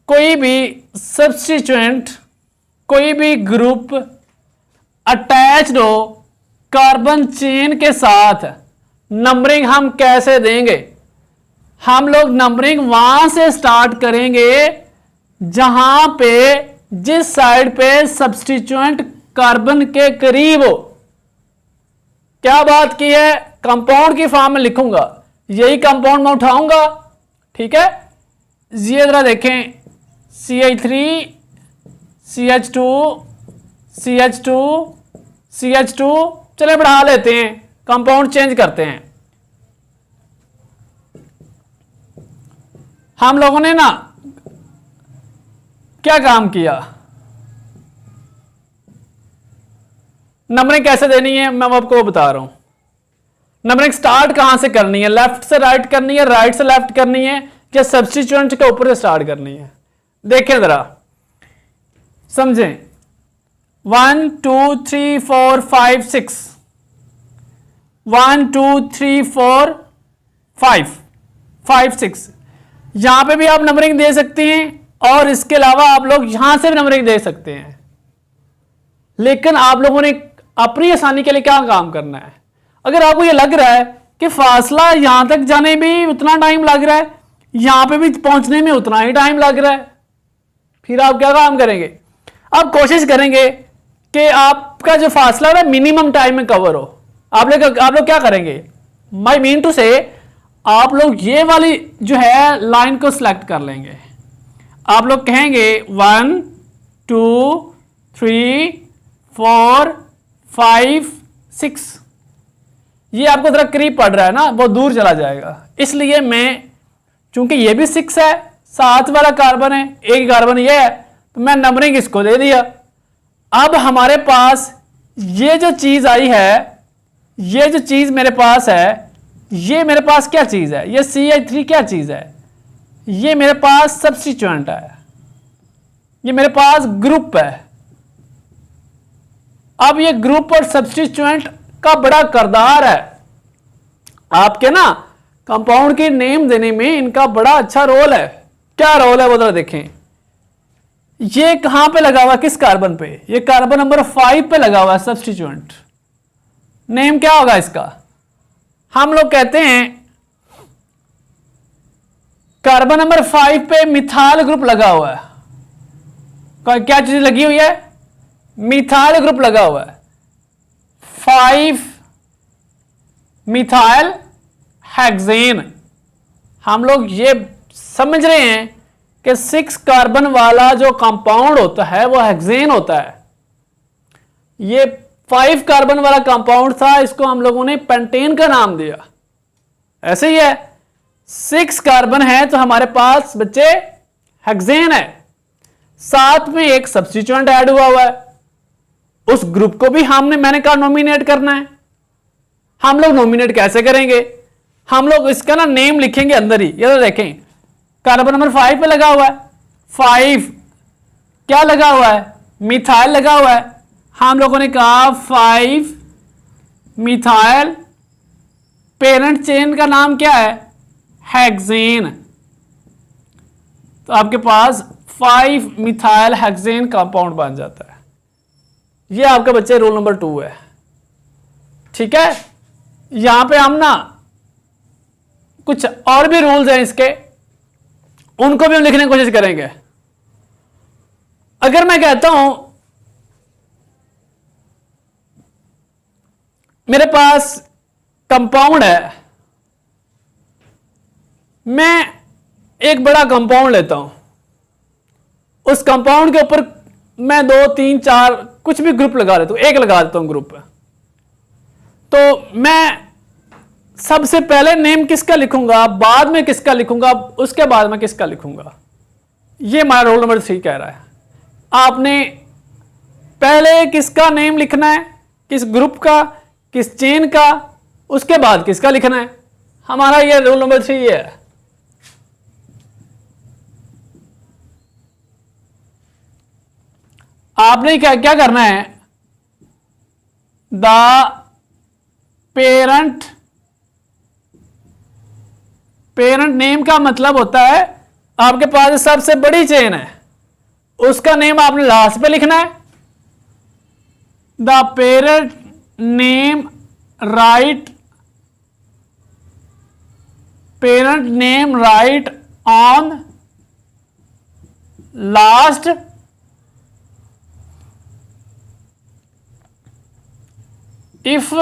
कोई भी सब्स्टिट्यूएंट, कोई भी ग्रुप अटैच्ड हो कार्बन चेन के साथ, नंबरिंग हम कैसे देंगे? हम लोग नंबरिंग वहां से स्टार्ट करेंगे जहां पे, जिस साइड पे सब्स्टिट्यूएंट कार्बन के करीब हो। क्या बात की है? कंपाउंड की फॉर्म में लिखूंगा, यही कंपाउंड में उठाऊंगा, ठीक है। ये जरा देखें, CH3 CH2 CH2 CH2, चले बढ़ा लेते हैं, कंपाउंड चेंज करते हैं। हम लोगों ने ना क्या काम किया, नंबरिंग कैसे देनी है मैं आपको बता रहा हूं। नंबरिंग स्टार्ट कहां से करनी है? लेफ्ट से राइट करनी है, राइट से लेफ्ट करनी है, या सब्स्टिट्यूएंट के ऊपर से स्टार्ट करनी है? देखें जरा, समझें। 1 2 3 4 5 6, 1 2 3 4 5 6, यहां पे भी आप नंबरिंग दे सकते हैं, और इसके अलावा आप लोग यहां से भी नंबरिंग दे सकते हैं। लेकिन आप लोगों ने अपनी आसानी के लिए क्या काम करना है? अगर आपको ये लग रहा है कि फासला यहां तक जाने में उतना टाइम लग रहा है, यहां पे भी पहुंचने में उतना ही टाइम लग रहा है, फिर आप क्या काम करेंगे? आप कोशिश करेंगे कि आपका जो फासला है मिनिमम टाइम में कवर हो। आप लोग क्या करेंगे? माई मीन टू से, आप लोग ये वाली जो है लाइन को सिलेक्ट कर लेंगे। आप लोग कहेंगे 1 2 3 4 5 6, ये आपको जरा करीब पड़ रहा है ना, बहुत दूर चला जाएगा, इसलिए मैं, चूंकि ये भी 6 है, साथ वाला कार्बन है, एक कार्बन ये है, तो मैं नंबरिंग इसको दे दिया। अब हमारे पास ये जो चीज आई है, ये जो चीज मेरे पास है, ये मेरे पास क्या चीज है? ये CH3 क्या चीज है? ये मेरे पास सब्स्टिट्यूएंट है, ये मेरे पास ग्रुप है। अब ये ग्रुप और सब्स्टिट्यूएंट का बड़ा किरदार है आपके ना कंपाउंड की नेम देने में, इनका बड़ा अच्छा रोल है। क्या रोल है वो जरा देखें। ये कहां पे लगा हुआ है, किस कार्बन पे? ये कार्बन नंबर 5 पे लगा हुआ है सब्स्टिट्यूएंट। नेम क्या होगा इसका? हम लोग कहते हैं कार्बन नंबर 5 पे मिथाइल ग्रुप लगा हुआ है। क्या चीज लगी हुई है? मिथाइल ग्रुप लगा हुआ है। 5 मिथाइल हेक्सेन। हम लोग ये समझ रहे हैं कि 6 कार्बन वाला जो कंपाउंड होता है वो हेक्सेन होता है। ये 5 कार्बन वाला कंपाउंड था, इसको हम लोगों ने पेंटेन का नाम दिया। ऐसे ही है, 6 कार्बन है तो हमारे पास बच्चे हेक्सेन है, साथ में एक सब्स्टिट्यूएंट ऐड हुआ है। उस ग्रुप को भी मैंने कहा नॉमिनेट करना है। हम लोग नॉमिनेट कैसे करेंगे? हम लोग इसका ना नेम लिखेंगे अंदर ही। ये तो देखें, कार्बन नंबर 5 पे लगा हुआ है, 5 क्या लगा हुआ है? मिथाइल लगा हुआ है। हम लोगों ने कहा 5 मिथाइल, पेरेंट चेन का नाम क्या है? हेक्सेन। तो आपके पास 5 मिथाइल हेक्सेन कंपाउंड बन जाता है। ये आपके बच्चे रूल नंबर 2 है। ठीक है, यहां पे हम ना कुछ और भी रूल्स हैं इसके, उनको भी हम लिखने की कोशिश करेंगे। अगर मैं कहता हूं मेरे पास कंपाउंड है, मैं एक बड़ा कंपाउंड लेता हूं, उस कंपाउंड के ऊपर मैं 2 3 4 कुछ भी ग्रुप लगा लेता हूं, एक लगा देता हूं ग्रुप, तो मैं सबसे पहले नेम किसका लिखूंगा, बाद में किसका लिखूंगा, उसके बाद में किसका लिखूंगा। ये हमारा रोल नंबर 3 कह रहा है। आपने पहले किसका नेम लिखना है, किस ग्रुप का, किस चेन का, उसके बाद किसका लिखना है। हमारा ये रोल नंबर 3 है। आपने क्या क्या करना है, द पेरेंट नेम का मतलब होता है आपके पास सबसे बड़ी चेन है, उसका नेम आपने लास्ट पे लिखना है। The parent name right on last if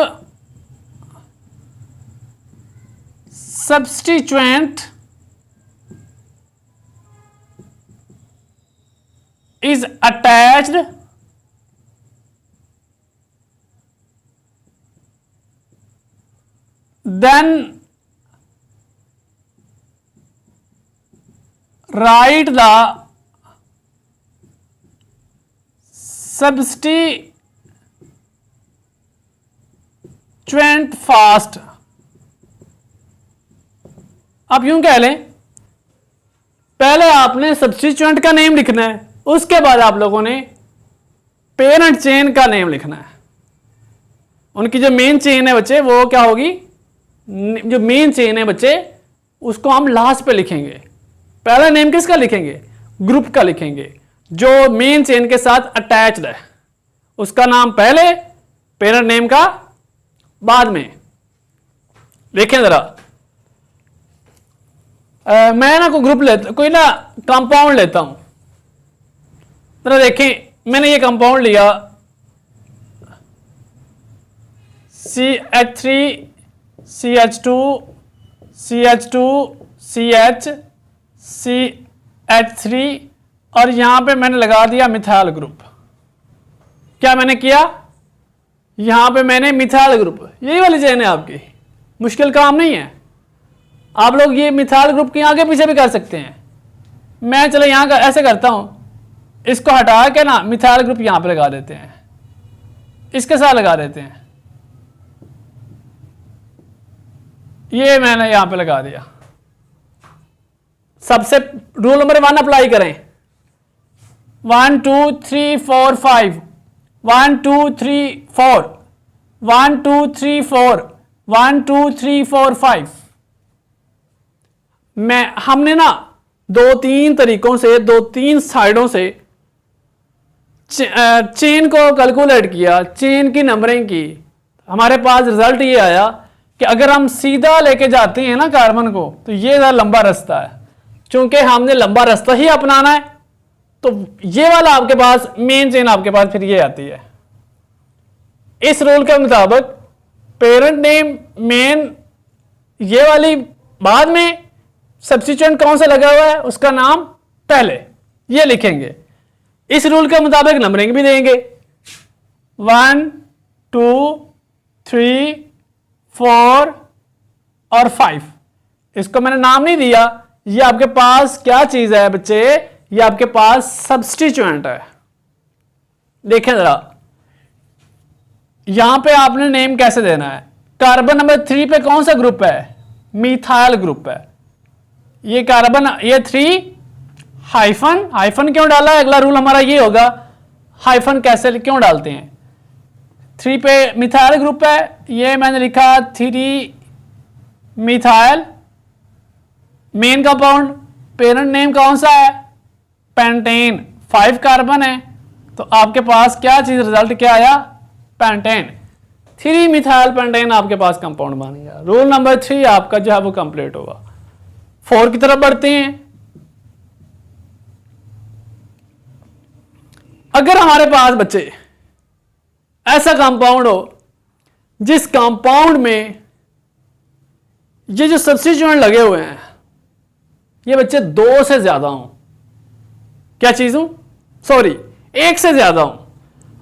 substituent is attached, then write the substituent fast। आप यूं कह लें, पहले आपने सब्स्टिट्यूएंट का नेम लिखना है, उसके बाद आप लोगों ने पेरेंट चेन का नेम लिखना है। उनकी जो मेन चेन है बच्चे वो क्या होगी, जो मेन चेन है बच्चे उसको हम लास्ट पे लिखेंगे। पहला नेम किसका लिखेंगे, ग्रुप का लिखेंगे, जो मेन चेन के साथ अटैच्ड है उसका नाम पहले, पेरेंट नेम का बाद में। देखें जरा, मैं ना कोई ग्रुप लेता, कोई ना कंपाउंड लेता हूं, जरा देखें, मैंने ये कंपाउंड लिया CH3 CH2 CH2 CH CH3 और यहां पे मैंने लगा दिया मिथाइल ग्रुप। क्या मैंने किया, यहां पे मैंने मिथाइल ग्रुप, यही वाली चेन है आपकी, मुश्किल काम नहीं है। आप लोग ये मिथाइल ग्रुप के आगे पीछे भी कर सकते हैं। मैं चलो यहां का ऐसे करता हूं, इसको हटा के ना मिथाइल ग्रुप यहां पे लगा देते हैं, इसके साथ लगा देते हैं, ये मैंने यहां पे लगा दिया। सबसे रूल नंबर 1 अप्लाई करें, 1 2 3 4 5 1 2 3 4 1 2 3 4 1 2 3 4 5। हमने ना 2-3 तरीकों से, 2-3 साइडों से चेन को कैलकुलेट किया, चेन की नंबरिंग की, हमारे पास रिजल्ट ये आया कि अगर हम सीधा लेके जाते हैं ना कार्बन को तो ये ज़रा लंबा रास्ता है। चूंकि हमने लंबा रास्ता ही अपनाना है तो ये वाला आपके पास मेन चेन आपके पास फिर ये आती है। इस रूल के मुताबिक पेरेंट नेम मेन ये वाली बाद में, सब्स्टिट्यूएंट कौन सा लगा हुआ है उसका नाम पहले, ये लिखेंगे। इस रूल के मुताबिक नंबरिंग भी देंगे 1 2 3 4 और 5। इसको मैंने नाम नहीं दिया, ये आपके पास क्या चीज है बच्चे, ये आपके पास सब्स्टिट्यूएंट है। देखें जरा यहां पे आपने नेम कैसे देना है। कार्बन नंबर 3 पे कौन सा ग्रुप है, मिथाइल ग्रुप है। ये कार्बन ये 3 हाइफन, हाइफन क्यों डाला है, अगला रूल हमारा ये होगा हाइफन कैसे क्यों डालते हैं। 3 पे मिथाइल ग्रुप है, ये मैंने लिखा 3 methyl. Main compound parent name कौन सा है, पेंटेन। 5 कार्बन है तो आपके पास क्या चीज रिजल्ट क्या आया, पेंटेन। 3 मिथाइल पेंटेन आपके पास कंपाउंड बन गया। रूल नंबर 3 आपका जो है वो कंप्लीट होगा। 4 की तरफ बढ़ते हैं। अगर हमारे पास बच्चे ऐसा कंपाउंड हो जिस कंपाउंड में ये जो सब्स्टिट्यूएंट लगे हुए हैं ये बच्चे 2 से ज्यादा हों, क्या चीज हूं, सॉरी 1 से ज्यादा हों।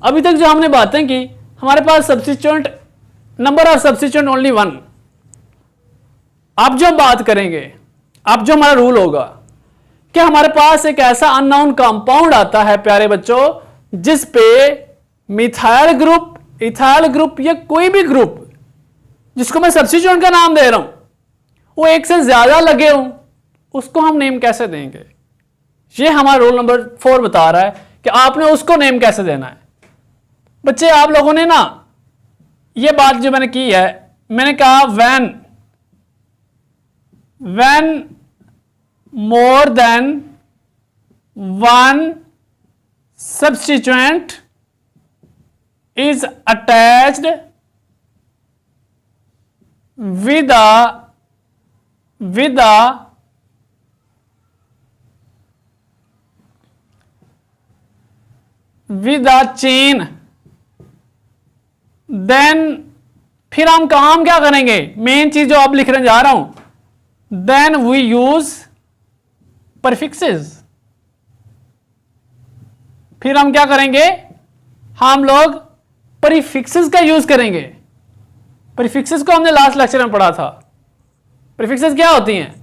अभी तक जो हमने बातें की हमारे पास substituent number of substituent only 1। अब जो बात करेंगे, अब जो हमारा रूल होगा कि हमारे पास एक ऐसा अननोन कंपाउंड आता है प्यारे बच्चों जिस पे मिथाइल ग्रुप, इथाइल ग्रुप या कोई भी ग्रुप जिसको मैं सब्स्टिट्यूएंट का नाम दे रहा हूं वो 1 से ज्यादा लगे हों, उसको हम नेम कैसे देंगे। ये हमारा रूल नंबर 4 बता रहा है कि आपने उसको नेम कैसे देना है। बच्चे आप लोगों ने ना ये बात जो मैंने की है, मैंने कहा when more than one substituent is attached with a chain, then फिर हम काम क्या करेंगे, मेन चीज जो अब लिखने जा रहा हूं, then we use prefixes। फिर हम क्या करेंगे, हम लोग प्रीफिक्सेस का यूज करेंगे। प्रीफिक्सेस को हमने लास्ट लेक्चर में पढ़ा था। प्रीफिक्सेस क्या होती हैं,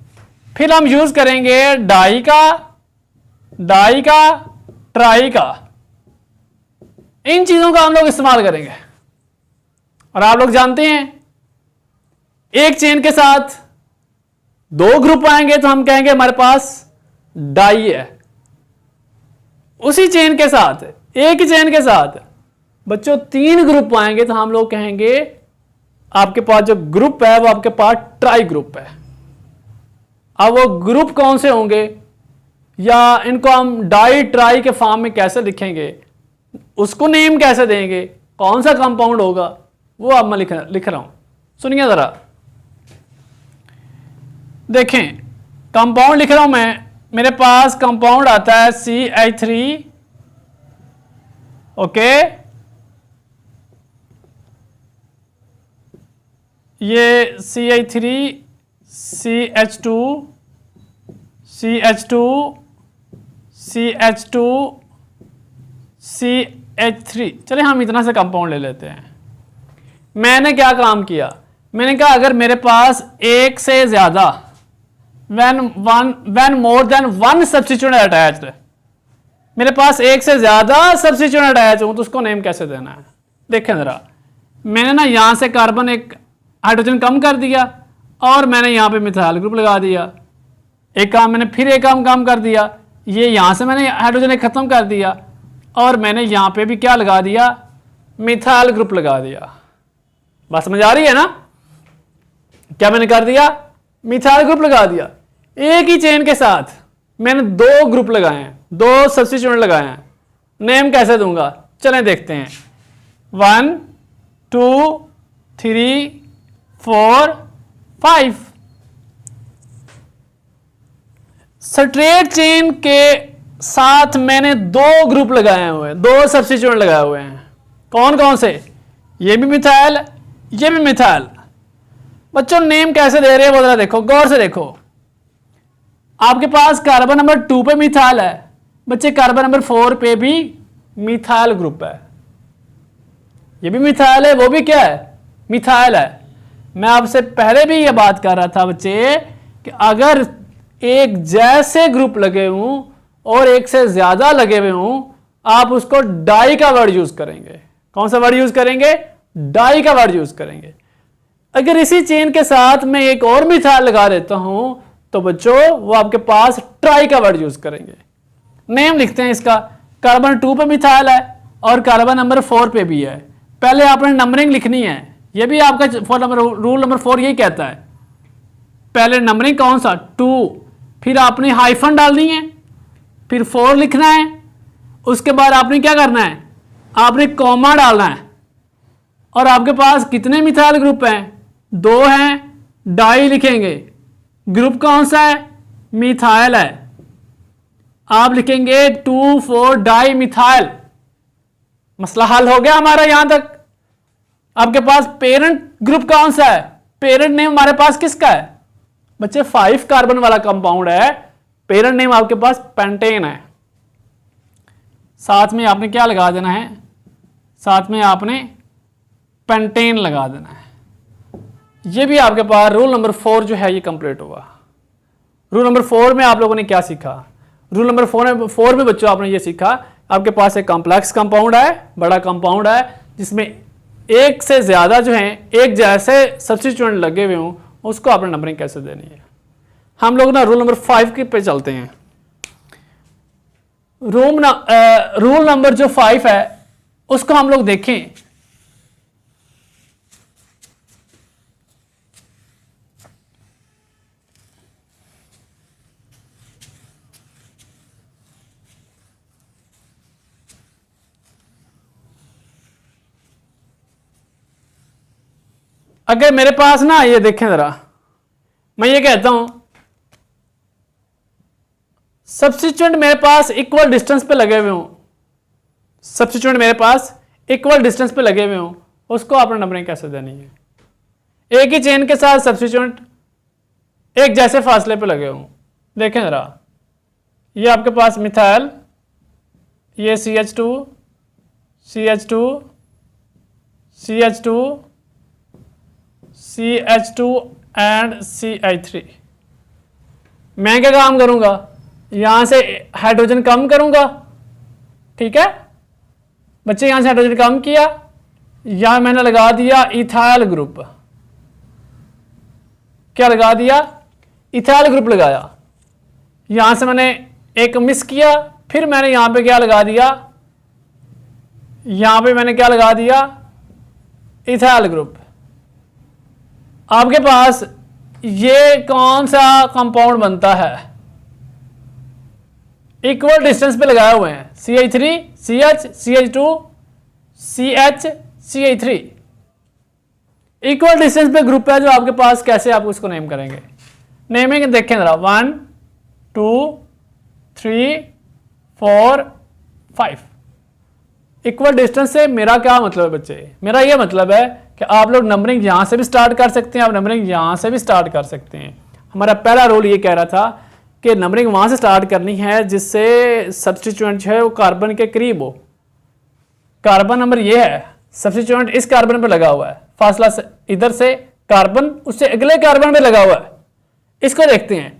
फिर हम यूज करेंगे डाई का, ट्राई का, इन चीजों का हम लोग इस्तेमाल करेंगे। और आप लोग जानते हैं एक चेन के साथ 2 ग्रुप आएंगे तो हम कहेंगे हमारे पास डाई है। उसी चेन के साथ, एक ही चेन के साथ बच्चों 3 ग्रुप आएंगे तो हम लोग कहेंगे आपके पास जो ग्रुप है वो आपके पास ट्राई ग्रुप है। अब वो ग्रुप कौन से होंगे या इनको हम डाई ट्राई के फॉर्म में कैसे लिखेंगे, उसको नेम कैसे देंगे, कौन सा कंपाउंड होगा, वो अब मैं लिख रहा हूं। सुनिए जरा, देखें कंपाउंड लिख रहा हूं मैं। मेरे पास कंपाउंड आता है CH3, ओके, ये CH3 CH2 CH2 CH2 CH3। चलिए हम इतना से कंपाउंड ले लेते हैं। मैंने क्या काम किया, मैंने कहा अगर मेरे पास 1 से ज्यादा when more than one substituent attached, मेरे पास 1 से ज्यादा सब्स्टिट्यूएंट अटैच हो तो उसको नेम कैसे देना है। देखें जरा, मैंने ना यहां से कार्बन एक हाइड्रोजन कम कर दिया और मैंने यहां पे मिथाइल ग्रुप लगा दिया। एक काम मैंने फिर एक कम कर दिया, ये यहां से मैंने हाइड्रोजन एक खत्म कर दिया और मैंने यहां पे भी क्या लगा दिया, मिथाइल ग्रुप लगा दिया। बात समझ आ रही है ना, क्या मैंने कर दिया, मिथाइल ग्रुप लगा दिया। एक ही चेन के साथ मैंने 2 ग्रुप लगाए हैं, 2 सब्स्टिट्यूएंट लगाए हैं। नेम कैसे दूंगा, चलें देखते हैं। 1 2 3 4 5। स्ट्रेट चेन के साथ मैंने दो ग्रुप लगाए हुए हैं, दो सब्स्टिट्यूएंट लगाए हुए हैं। कौन कौन से? ये भी मिथाइल, ये भी मिथाइल। बच्चों नेम कैसे दे रहे हैं बोल रहा, देखो गौर से देखो। आपके पास कार्बन नंबर 2 पे मिथाइल है बच्चे, कार्बन नंबर 4 पे भी मिथाइल ग्रुप है। ये भी मिथाइल है, वो भी क्या है, मिथाइल है। मैं आपसे पहले भी ये बात कर रहा था बच्चे कि अगर एक जैसे ग्रुप लगे हों और एक से ज्यादा लगे हुए हों, आप उसको डाई का वर्ड यूज करेंगे। कौन सा वर्ड यूज करेंगे? डाई का वर्ड यूज करेंगे। अगर इसी चेन के साथ मैं एक और मिथाइल लगा देता हूं तो बच्चों वो आपके पास ट्राई का वर्ड यूज करेंगे। नेम लिखते हैं इसका, कार्बन 2 पे मिथाइल है और कार्बन नंबर 4 पे भी है। पहले आपने नंबरिंग लिखनी है, ये भी आपका रूल नंबर 4 यही कहता है। पहले नंबरिंग कौन सा? 2, फिर आपने हाइफन डालनी है, फिर 4 लिखना है, उसके बाद आपने क्या करना है, आपने कॉमा डालना है। और आपके पास कितने मिथाइल ग्रुप हैं? 2 हैं, डाई लिखेंगे। ग्रुप कौन सा है? मिथाइल है। आप लिखेंगे 2 4 डाई मिथाइल। मसला हल हो गया हमारा यहां तक। आपके पास पेरेंट ग्रुप कौन सा है? पेरेंट नेम हमारे पास किसका है बच्चे? 5 कार्बन वाला कंपाउंड है। पेरेंट नेम आपके पास पेंटेन है। साथ में आपने क्या लगा देना है? साथ में आपने पेंटेन लगा देना है। ये भी आपके पास रूल नंबर 4 जो है ये कंप्लीट हुआ। रूल नंबर 4 में आप लोगों ने क्या सीखा? रूल नंबर 4 में बच्चों आपने ये सीखा, आपके पास एक कॉम्प्लेक्स कंपाउंड है, बड़ा कंपाउंड है, जिसमें एक से ज्यादा जो है एक जैसे सब्स्टिट्यूएंट लगे हुए हों, उसको आपने नंबरिंग कैसे देनी है। हम लोग ना रूल नंबर 5 के पे चलते हैं। रूल नंबर जो 5 है उसको हम लोग देखें। अगर मेरे पास ना, ये देखें जरा, मैं ये कहता हूं सब्स्टिट्यूएंट मेरे पास इक्वल डिस्टेंस पे लगे हुए हों, सब्स्टिट्यूएंट मेरे पास इक्वल डिस्टेंस पे लगे हुए हों, उसको आपने नंबरिंग कैसे देनी है। एक ही चेन के साथ सब्स्टिट्यूएंट एक जैसे फासले पे लगे हों। देखें जरा, ये आपके पास मिथाइल, ये CH2 CH2 CH2 CH2 and CH3। मैं क्या काम करूंगा, यहां से हाइड्रोजन कम करूंगा, ठीक है बच्चे, यहां से हाइड्रोजन कम किया, यहां मैंने लगा दिया इथाइल ग्रुप। क्या लगा दिया? इथाइल ग्रुप लगाया। यहां से मैंने एक मिस किया, फिर मैंने यहां पे क्या लगा दिया, यहां पे मैंने क्या लगा दिया, इथाइल ग्रुप। आपके पास ये कौन सा कंपाउंड बनता है? इक्वल डिस्टेंस पे लगाए हुए हैं, CH3 CH CH2 CH CH3। Equal distance पे ग्रुप है जो आपके पास, कैसे आप उसको नेम करेंगे? नेमिंग देखें जरा, 1 2 3 4 5। इक्वल डिस्टेंस से मेरा क्या मतलब है बच्चे? मेरा ये मतलब है कि आप लोग नंबरिंग यहां से भी स्टार्ट कर सकते हैं, आप नंबरिंग यहां से भी स्टार्ट कर सकते हैं। हमारा पहला रोल ये कह रहा था कि नंबरिंग वहां से स्टार्ट करनी है जिससे सब्स्टिट्यूएंट जो है वो कार्बन के करीब हो। कार्बन नंबर ये है, सब्स्टिट्यूएंट इस कार्बन पे लगा हुआ है, फासला से इधर से कार्बन उससे अगले कार्बन पे लगा हुआ है। इसको देखते हैं,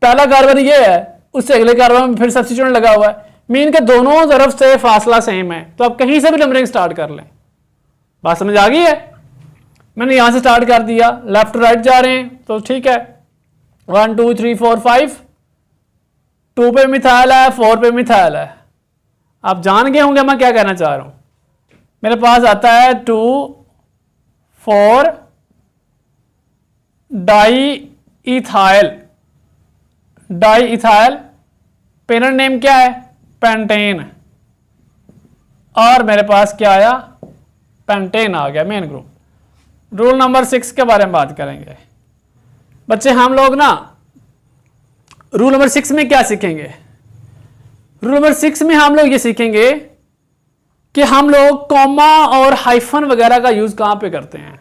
पहला कार्बन ये है, उससे अगले कार्बन में फिर सब्स्टिट्यूएंट लगा हुआ है, मीन के दोनों तरफ से फासला सेम है, तो आप कहीं से भी नंबरिंग स्टार्ट कर लें। बात समझ आ गई है? मैंने यहां से स्टार्ट कर दिया, लेफ्ट राइट जा रहे हैं तो ठीक है, 1 2 3 4 5। 2 पे मिथाइल है, 4 पे मिथाइल है। आप जान गए होंगे मैं क्या कहना चाह रहा हूं। मेरे पास आता है 2 4 di ethyl. Di ethyl, parent name क्या है? पेंटेन। और मेरे पास क्या आया, पेंटेन आ गया मेन ग्रुप। रूल नंबर 6 के बारे में बात करेंगे बच्चे। हम लोग ना रूल नंबर 6 में क्या सीखेंगे, रूल नंबर 6 में हम लोग ये सीखेंगे कि हम लोग कॉमा और हाइफन वगैरह का यूज कहां पे करते हैं।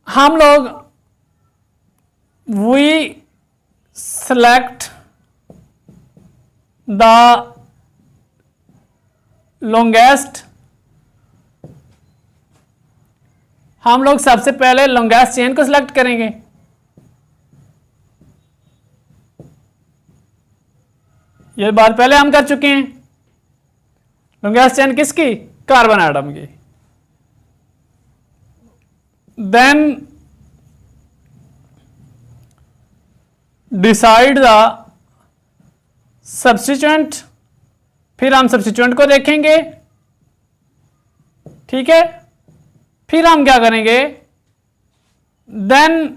हम लोग वी सेलेक्ट द लॉन्गेस्ट, हम लोग सबसे पहले लॉन्गेस्ट चेन को सिलेक्ट करेंगे। ये बात पहले हम कर चुके हैं। लॉन्गेस्ट चेन किसकी, कार्बन एटम की। देन डिसाइड द सब्स्टिट्यूएंट, फिर हम सब्स्टिट्यूएंट को देखेंगे, ठीक है। फिर हम क्या करेंगे, देन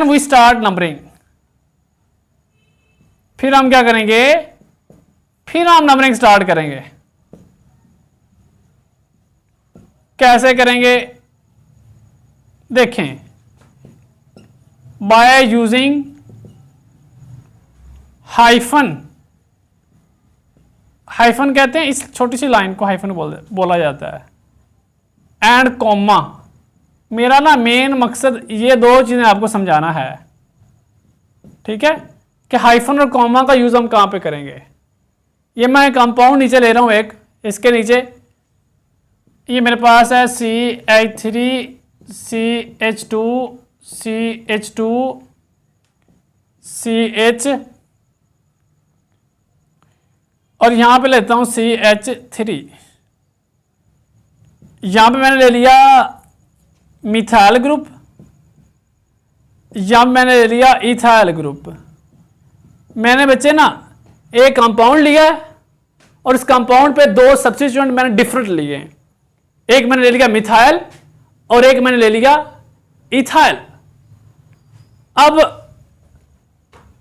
वी स्टार्ट नंबरिंग। फिर हम क्या करेंगे, फिर हम नंबरिंग स्टार्ट करेंगे। कैसे करेंगे देखें, बाय यूजिंग हाइफन, हाइफन कहते हैं इस छोटी सी लाइन को हाइफन बोला जाता है, एंड कॉमा। मेरा ना मेन मकसद ये दो चीजें आपको समझाना है, ठीक है, कि हाइफन और कॉमा का यूज हम कहां पे करेंगे। ये मैं कंपाउंड नीचे ले रहा हूं एक, इसके नीचे ये मेरे पास है CH3 CH2 CH2 CH, और यहां पे लेता हूं CH3। यहां पे मैंने ले लिया मिथाइल ग्रुप, यहां मैंने ले लिया इथाइल ग्रुप। मैंने बच्चे ना एक कंपाउंड लिया है और इस कंपाउंड पे दो सब्स्टिट्यूएंट मैंने डिफरेंट लिए हैं। एक मैंने ले लिया मिथाइल और एक मैंने ले लिया इथाइल। अब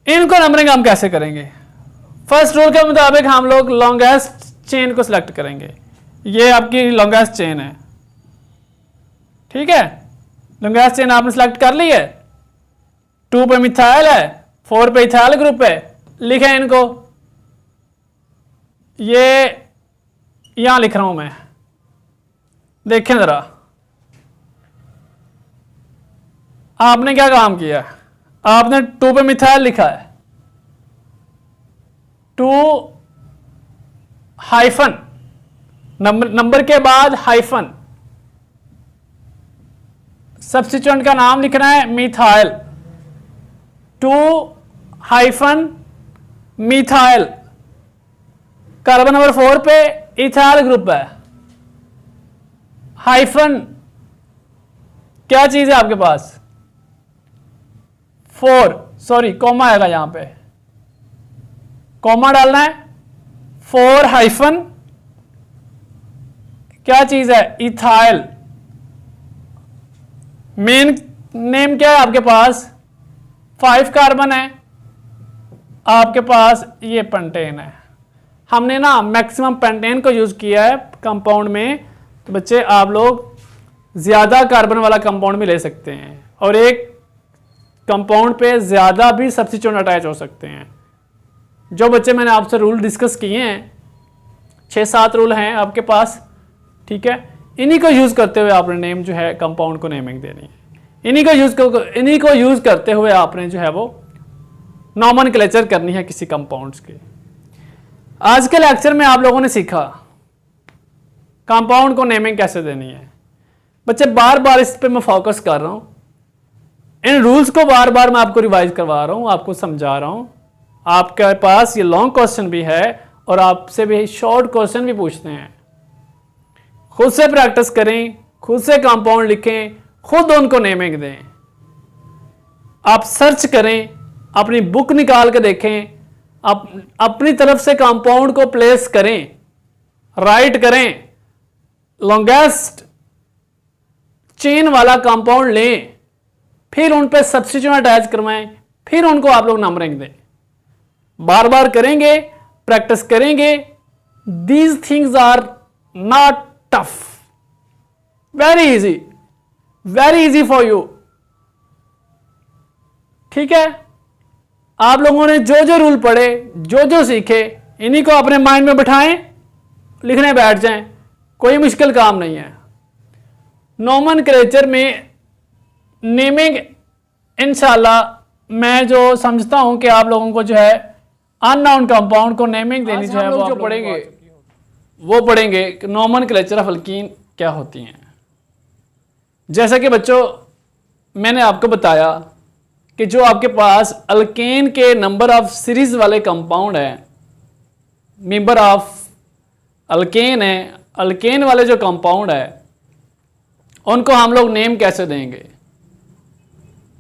इनको नंबरिंग हम कैसे करेंगे, फर्स्ट रूल के मुताबिक हम लोग लॉन्गेस्ट चेन को सिलेक्ट करेंगे। ये आपकी लॉन्गेस्ट चेन है, ठीक है। लॉन्गेस्ट चेन आपने सिलेक्ट कर ली है। 2 पे मिथाइल है, 4 पे इथाइल ग्रुप है, लिखे इनको। ये यहां लिख रहा हूं मैं, देखें जरा आपने क्या काम किया। आपने 2 पे मिथाइल लिखा है, 2 हाइफन, नंबर के बाद हाइफन, सब्स्टिट्यूएंट का नाम लिखना है methyl, 2 hyphen methyl. Carbon number 4 पे इथाइल ग्रुप है, हाइफन क्या चीज है आपके पास, 4, सॉरी कॉमा आएगा यहां पे, कॉमा डालना है। 4 हाइफन क्या चीज है, इथाइल। मेन नेम क्या है आपके पास, 5 कार्बन है, आपके पास ये पेंटेन है। हमने ना मैक्सिमम पेंटेन को यूज किया है कंपाउंड में, तो बच्चे आप लोग ज्यादा कार्बन वाला कंपाउंड भी ले सकते हैं और एक कंपाउंड पे ज्यादा भी सब्स्टिट्यूएंट अटैच हो सकते हैं। जो बच्चे मैंने आपसे रूल डिस्कस किए हैं, 6-7 रूल हैं आपके पास, ठीक है। इन्हीं को यूज करते हुए आपने नेम जो है कंपाउंड को नेमिंग देनी है। इन्हीं को यूज करते हुए आपने जो है वो नॉमेनक्लेचर करनी है किसी कंपाउंड्स की। आज के लेक्चर में आप लोगों ने सीखा कंपाउंड को नेमिंग कैसे देनी है। बच्चे बार बार इस पे मैं फोकस कर रहा हूं, इन रूल्स को बार बार मैं आपको रिवाइज करवा रहा हूं, आपको समझा रहा हूं। आपके पास ये लॉन्ग क्वेश्चन भी है और आपसे भी शॉर्ट क्वेश्चन भी पूछते हैं। खुद से प्रैक्टिस करें, खुद से कंपाउंड लिखें, खुद उनको नेमिंग दें। आप सर्च करें, अपनी बुक निकाल के देखें, अपनी तरफ से कंपाउंड को प्लेस करें, राइट करें, लॉन्गेस्ट चेन वाला कंपाउंड लें, फिर उन पे सब्स्टिट्यूएंट अटैच करवाएं, फिर उनको आप लोग नंबरिंग दें। बार बार करेंगे, प्रैक्टिस करेंगे। These things are not tough, very easy for you. ठीक है, आप लोगों ने जो जो रूल पढ़े, जो जो सीखे, इन्हीं को अपने माइंड में बिठाएं, लिखने बैठ जाएं। कोई मुश्किल काम नहीं है। नोमेनक्लेचर में नेमिंग इंशाल्लाह मैं जो समझता हूं कि आप लोगों को जो है अननाउन कंपाउंड को नेमिंग देनी चाहिए, वो जो पढ़ेंगे वो पढ़ेंगे कि नोमेनक्लेचर ऑफ अल्कीन क्या होती हैं। जैसा कि बच्चों मैंने आपको बताया कि जो आपके पास अल्केन के नंबर ऑफ सीरीज वाले कंपाउंड हैं, मेंबर ऑफ अल्केन है, अल्केन वाले जो कंपाउंड है उनको हम लोग नेम कैसे देंगे।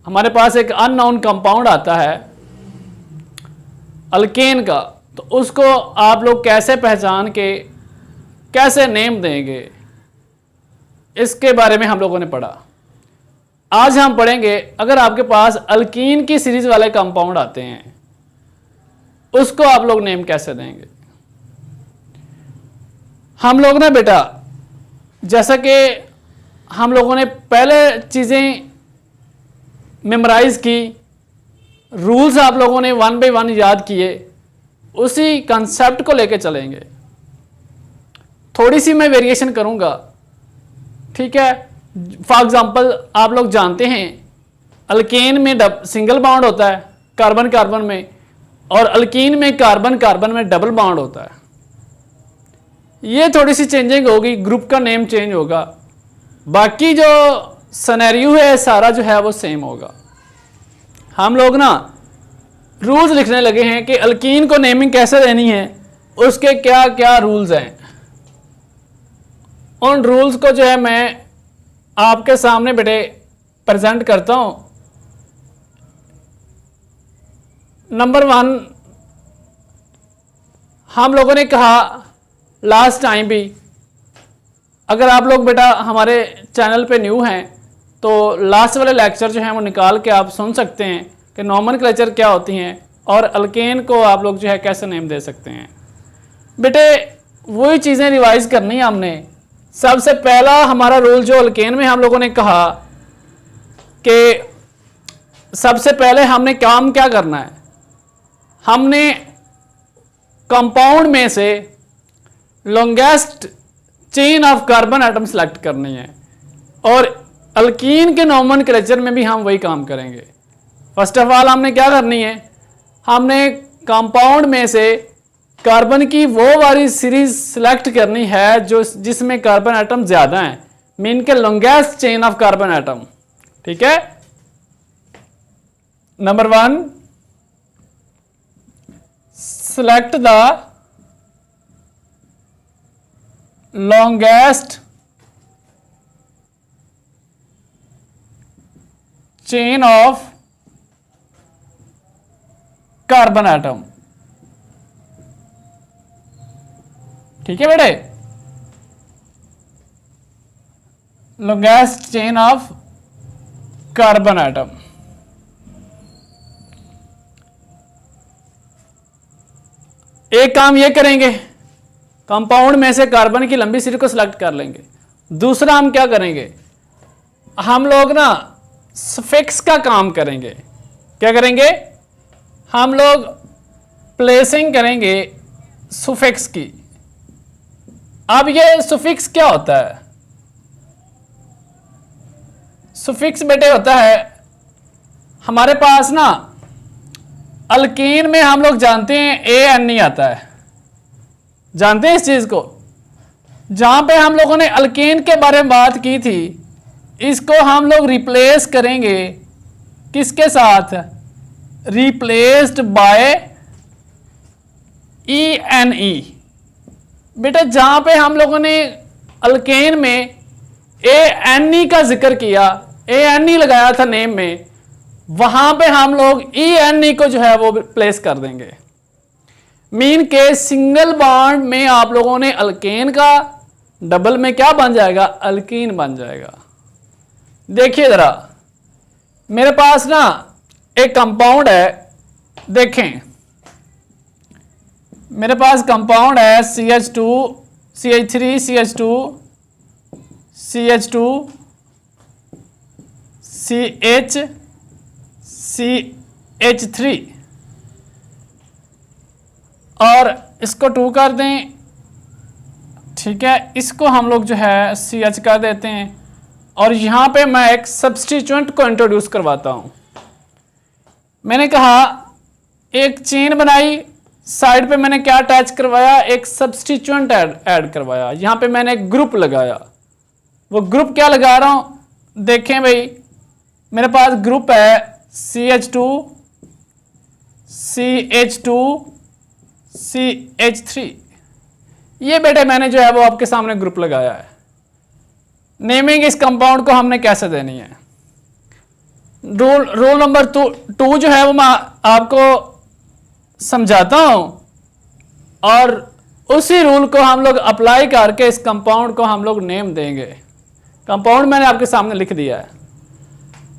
हमारे पास एक अननोन कंपाउंड आता है अल्केन का, तो उसको आप लोग कैसे पहचान के कैसे नेम देंगे, इसके बारे में हम लोगों ने पढ़ा। आज हम पढ़ेंगे अगर आपके पास अल्कीन की सीरीज वाले कंपाउंड आते हैं उसको आप लोग नेम कैसे देंगे। हम लोग ना बेटा, जैसा कि हम लोगों ने पहले चीज़ें मेमोराइज की, रूल्स आप लोगों ने 1 बाय 1 याद किए, उसी कंसेप्ट को लेके चलेंगे। थोड़ी सी मैं वेरिएशन करूंगा, ठीक है। फॉर एग्जांपल आप लोग जानते हैं अल्केन में सिंगल बॉन्ड होता है कार्बन कार्बन में, और अल्कीन में कार्बन कार्बन में डबल बॉन्ड होता है। ये थोड़ी सी चेंजिंग होगी, ग्रुप का नेम चेंज होगा, बाकी जो सिनेरियो है सारा जो है वो सेम होगा। हम लोग ना रूल्स लिखने लगे हैं कि अल्कीन को नेमिंग कैसे देनी है, उसके क्या क्या रूल्स हैं। उन रूल्स को जो है मैं आपके सामने बेटे प्रेजेंट करता हूं। नंबर 1, हम लोगों ने कहा लास्ट टाइम भी, अगर आप लोग बेटा हमारे चैनल पे न्यू हैं तो लास्ट वाले लेक्चर जो हैं वो निकाल के आप सुन सकते हैं कि नोमेनक्लेचर क्या होती हैं और अल्केन को आप लोग जो है कैसे नेम दे सकते हैं। बेटे वही चीज़ें रिवाइज करनी है हमने। सबसे पहला हमारा रूल जो अल्केन में हम लोगों ने कहा कि सबसे पहले हमने काम क्या करना है, हमने कंपाउंड में से longest chain of carbon atom select करनी है, और अल्कीन के नोमेनक्लेचर में भी हम वही काम करेंगे। फर्स्ट ऑफ ऑल हमने क्या करनी है, हमने कंपाउंड में से कार्बन की वो वाली सीरीज सिलेक्ट करनी है जो जिसमें कार्बन एटम ज्यादा हैं, मीन के longest chain of carbon atom. ठीक है, number 1, select the longest chain of carbon atom. ठीक है बेटे, longest chain of carbon atom. एक काम ये करेंगे, कंपाउंड में से कार्बन की लंबी सीरीज को सिलेक्ट कर लेंगे। दूसरा हम क्या करेंगे, हम लोग ना सफिक्स का काम करेंगे। क्या करेंगे, हम लोग प्लेसिंग करेंगे सुफिक्स की। अब ये सुफिक्स क्या होता है, सुफिक्स बेटे होता है हमारे पास ना अल्कीन में हम लोग जानते हैं ANE आता है, जानते हैं इस चीज को। जहां पे हम लोगों ने अल्कीन के बारे में बात की थी, इसको हम लोग रिप्लेस करेंगे किसके साथ, रिप्लेस्ड बाय ENE। बेटा जहां पे हम लोगों ने अल्केन में ANE का जिक्र किया, ANE लगाया था नेम में, वहां पे हम लोग ENE को जो है वो प्लेस कर देंगे। मीन के सिंगल बॉन्ड में आप लोगों ने अल्केन का, डबल में क्या बन जाएगा, अल्कीन बन जाएगा। देखिए जरा, मेरे पास ना एक कंपाउंड है, देखें मेरे पास कंपाउंड है CH2 CH3 CH2 CH2 CH CH3 और इसको 2 कर दें, ठीक है। इसको हम लोग जो है CH कर देते हैं और यहां पे मैं एक सब्स्टिट्यूएंट को इंट्रोड्यूस करवाता हूं। मैंने कहा एक चेन बनाई, साइड पे मैंने क्या अटैच करवाया, एक सब्स्टिट्यूएंट ऐड करवाया। यहां पे मैंने एक ग्रुप लगाया। वो ग्रुप क्या लगा रहा हूं, देखें भाई, मेरे पास ग्रुप है CH2 CH2 CH3। ये बेटे मैंने जो है वो आपके सामने ग्रुप लगाया है। नेमिंग इस कंपाउंड को हमने कैसे देनी है, रूल नंबर 2 जो है वो मैं आपको समझाता हूं और उसी रूल को हम लोग अप्लाई करके इस कंपाउंड को हम लोग नेम देंगे। कंपाउंड मैंने आपके सामने लिख दिया है।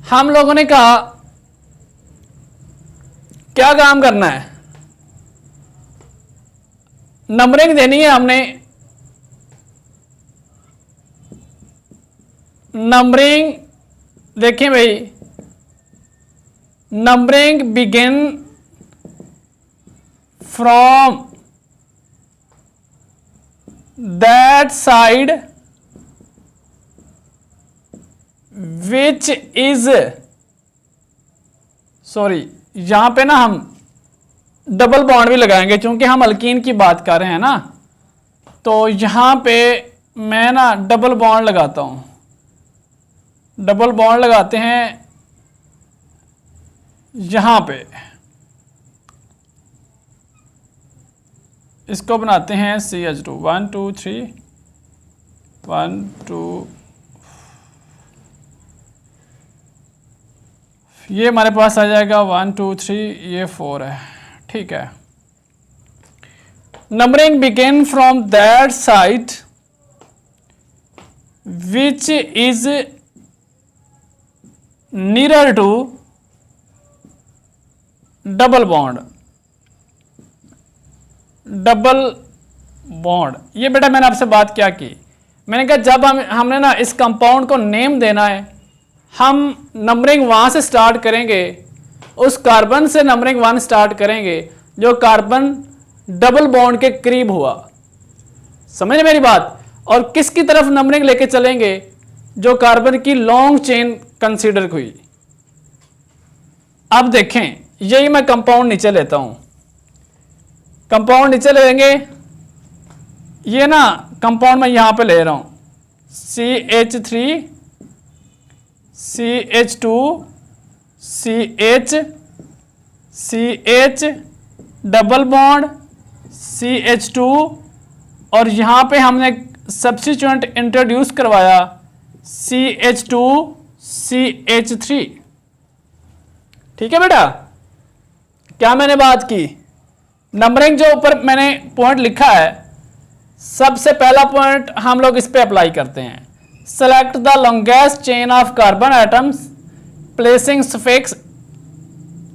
हम लोगों ने कहा क्या काम करना है, नंबरिंग देनी है हमने। नंबरिंग देखें भाई, numbering begin from that side which is, sorry यहां पे ना हम डबल बॉन्ड भी लगाएंगे क्योंकि हम अल्कीन की बात कर रहे हैं ना, तो यहां पे मैं ना डबल बॉन्ड लगाता हूं। डबल बॉन्ड लगाते हैं यहां पे, इसको बनाते हैं CH2 1 2 3 1 2, ये हमारे पास आ जाएगा 1 2 3, ये 4 है, ठीक है। Numbering begin from that side which is near to double bond. Double bond, ये बेटा मैंने आपसे बात क्या की, मैंने कहा जब हमने ना इस कंपाउंड को नेम देना है, हम नंबरिंग वहां से स्टार्ट करेंगे, उस कार्बन से नंबरिंग 1 स्टार्ट करेंगे जो कार्बन डबल बॉन्ड के करीब हुआ। समझ मेरी बात? और किसकी तरफ नंबरिंग लेके चलेंगे, जो कार्बन की लॉन्ग चेन कंसीडर हुई। अब देखें, यही मैं कंपाउंड नीचे लेता हूं, कंपाउंड नीचे लेंगे, ये ना कंपाउंड मैं यहां पे ले रहा हूं CH3 CH2 CH CH double bond CH2 और यहां पे हमने सब्स्टिट्यूएंट इंट्रोड्यूस करवाया CH2 CH3। ठीक है बेटा, क्या मैंने बात की, नंबरिंग जो ऊपर मैंने पॉइंट लिखा है, सबसे पहला पॉइंट हम लोग इस पे अप्लाई करते हैं, select the longest chain of carbon atoms placing suffix.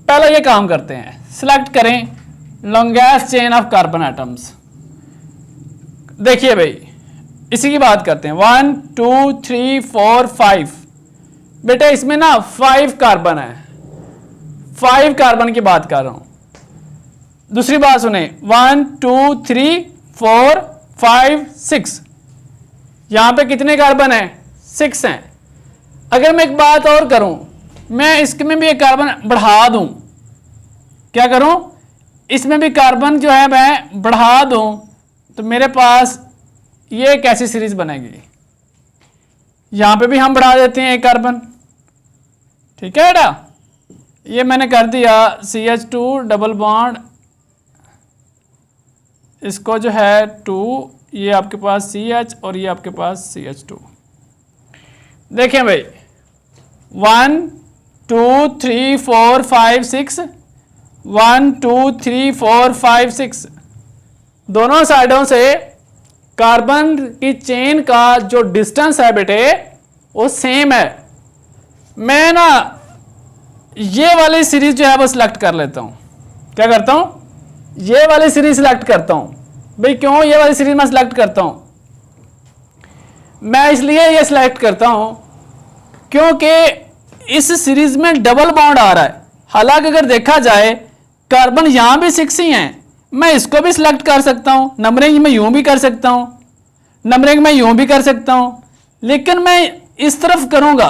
पहले ये काम करते हैं, सिलेक्ट करें longest chain of carbon atoms. देखिए भाई, इसी की बात करते हैं, 1 2 3 4 5। बेटे इसमें ना 5 कार्बन है, 5 कार्बन की बात कर रहा हूं। दूसरी बात सुने, 1 2 3 4 5 6, यहां पे कितने कार्बन है, 6 हैं। अगर मैं एक बात और करूं, मैं इसमें भी एक कार्बन बढ़ा दूं, क्या करूं, इसमें भी कार्बन जो है मैं बढ़ा दूं, तो मेरे पास ये कैसी सीरीज बनेगी, यहां पे भी हम बढ़ा देते हैं एक कार्बन। ठीक है बेटा, ये मैंने कर दिया CH2 डबल बॉन्ड, इसको जो है 2, ये आपके पास CH और ये आपके पास CH2। देखें भाई, 1 2 3 4 5 6, 1 2 3 4 5 6, दोनों साइडों से कार्बन की चेन का जो डिस्टेंस है बेटे वो सेम है। मैं ना ये वाली सीरीज जो है वो सिलेक्ट कर लेता हूं, क्या करता हूं, ये वाली सीरीज सिलेक्ट करता हूं। भाई क्यों ये वाली सीरीज मैं सिलेक्ट करता हूं? मैं इसलिए ये सिलेक्ट करता हूं क्योंकि इस सीरीज में डबल बॉन्ड आ रहा है। हालांकि अगर देखा जाए कार्बन यहां भी 6 ही हैं, मैं इसको भी सिलेक्ट कर सकता हूं, नंबरिंग में यूं भी कर सकता हूं, नंबरिंग में यूं भी कर सकता हूं, लेकिन मैं इस तरफ करूंगा,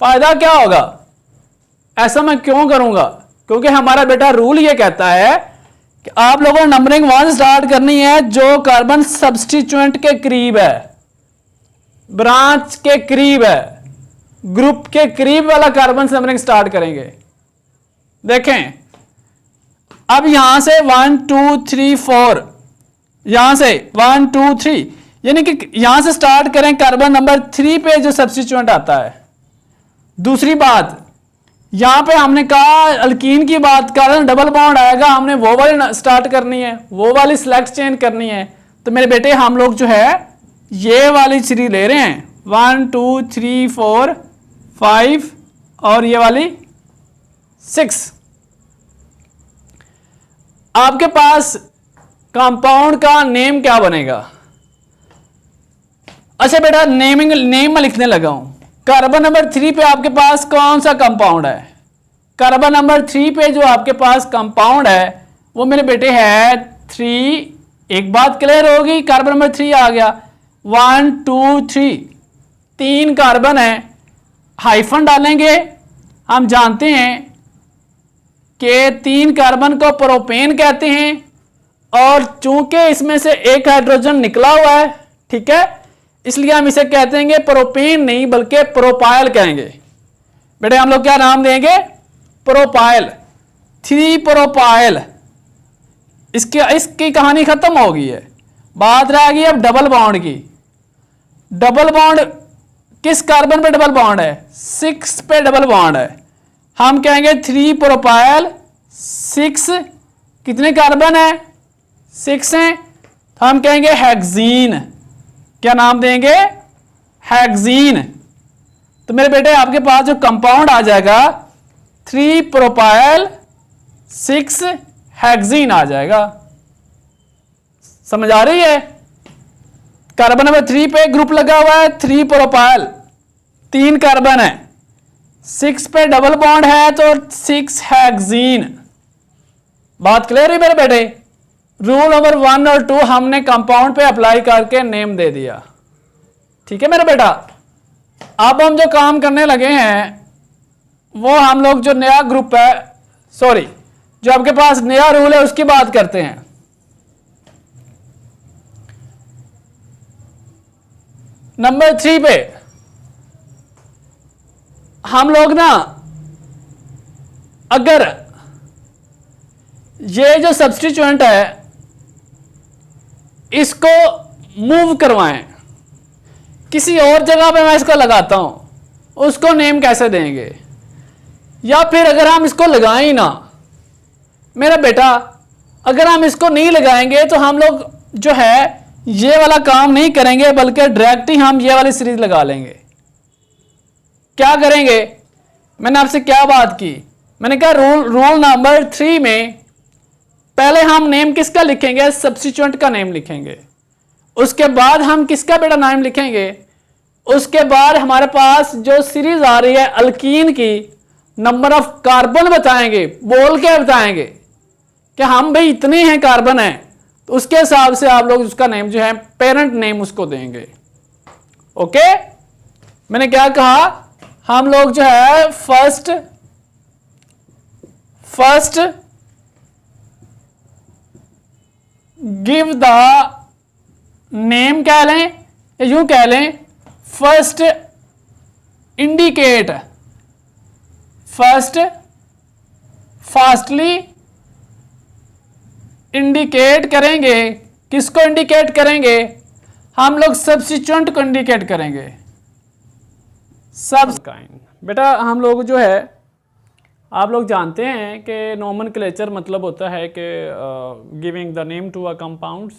फायदा क्या होगा? ऐसा मैं क्यों करूंगा? क्योंकि हमारा बेटा रूल ये कहता है कि आप लोगों ने नंबरिंग 1 स्टार्ट करनी है जो कार्बन सब्स्टिट्यूएंट के करीब है, ब्रांच के करीब है, ग्रुप के करीब वाला कार्बन से नंबरिंग स्टार्ट करेंगे। देखें अब यहां से 1 2 3 4, यहां से 1 2 3, यानी कि यहां से स्टार्ट करें कार्बन नंबर 3 पे जो सब्स्टिट्यूएंट आता है। दूसरी बात, यहां पे हमने कहा अल्कीन की बात कर रहे हैं, डबल बॉन्ड आएगा, हमने वो वाली स्टार्ट करनी है, वो वाली सिलेक्ट चेंज करनी है। तो मेरे बेटे हम लोग जो है ये वाली सीरीज ले रहे हैं, 1 2 3 4 5 और ये वाली 6। आपके पास कंपाउंड का नेम क्या बनेगा? अच्छा बेटा नेम में लिखने लगा हूं। कार्बन नंबर 3 पे आपके पास कौन सा कंपाउंड है? कार्बन नंबर 3 पे जो आपके पास कंपाउंड है वो मेरे बेटे है 3। एक बात क्लियर होगी, कार्बन नंबर 3 आ गया, 1 2 3, 3 कार्बन है, हाइफन डालेंगे। हम जानते हैं कि 3 कार्बन को प्रोपेन कहते हैं और चूंकि इसमें से एक हाइड्रोजन निकला हुआ है, ठीक है, इसलिए हम इसे कहते हैं प्रोपेन नहीं बल्कि प्रोपाइल कहेंगे। बेटे हम लोग क्या नाम देंगे? Propyl, 3 propyl. इसकी कहानी खत्म हो गई है, बात रह गई अब डबल बॉन्ड की। डबल बॉन्ड किस कार्बन पे डबल बॉन्ड है? 6 पे डबल बॉन्ड है। हम कहेंगे 3 प्रोपाइल 6, कितने कार्बन है? 6 हैं, तो हम कहेंगे हेक्सीन। क्या नाम देंगे? हेक्सीन। तो मेरे बेटे आपके पास जो कंपाउंड आ जाएगा 3 प्रोपाइल 6 हेक्सीन आ जाएगा। समझ आ रही है? कार्बन नंबर 3 पे ग्रुप लगा हुआ है, 3 प्रोपाइल, 3 कार्बन है, 6 पे डबल बॉन्ड है तो 6 हेक्सीन। बात क्लियर है मेरे बेटे? रूल नंबर 1 और 2 हमने कंपाउंड पे अप्लाई करके नेम दे दिया। ठीक है मेरा बेटा? अब हम जो काम करने लगे हैं वो हम लोग जो नया ग्रुप है, सॉरी जो आपके पास नया रूल है उसकी बात करते हैं। नंबर 3 पे हम लोग ना अगर ये जो सब्स्टिट्यूएंट है इसको मूव करवाएं, किसी और जगह पे मैं इसको लगाता हूं, उसको नेम कैसे देंगे? या फिर अगर हम इसको लगाएं ही ना मेरा बेटा, अगर हम इसको नहीं लगाएंगे तो हम लोग जो है ये वाला काम नहीं करेंगे बल्कि डायरेक्ट ही हम ये वाली सीरीज लगा लेंगे। क्या करेंगे? मैंने आपसे क्या बात की? मैंने कहा रूल नंबर 3 में पहले हम नेम किसका लिखेंगे? सब्स्टिट्यूएंट का नेम लिखेंगे। उसके बाद हम किसका बेटा नाम लिखेंगे? उसके बाद हमारे पास जो सीरीज आ रही है अल्कीन की, नंबर ऑफ कार्बन बताएंगे, बोल के बताएंगे कि हम भाई इतने हैं कार्बन हैं, तो उसके हिसाब से आप लोग उसका नेम जो है पेरेंट नेम उसको देंगे। ओके, मैंने क्या कहा? हम लोग जो है फर्स्ट गिव द नेम कह लें, यूं कह लें फर्स्ट इंडिकेट, फास्टली इंडिकेट करेंगे। किसको इंडिकेट करेंगे? हम लोग सब्स्टिट्यूएंट को इंडिकेट करेंगे। सब काइंड बेटा हम लोग जो है, आप लोग जानते हैं कि नोमेनक्लेचर मतलब होता है कि giving the name to a compounds,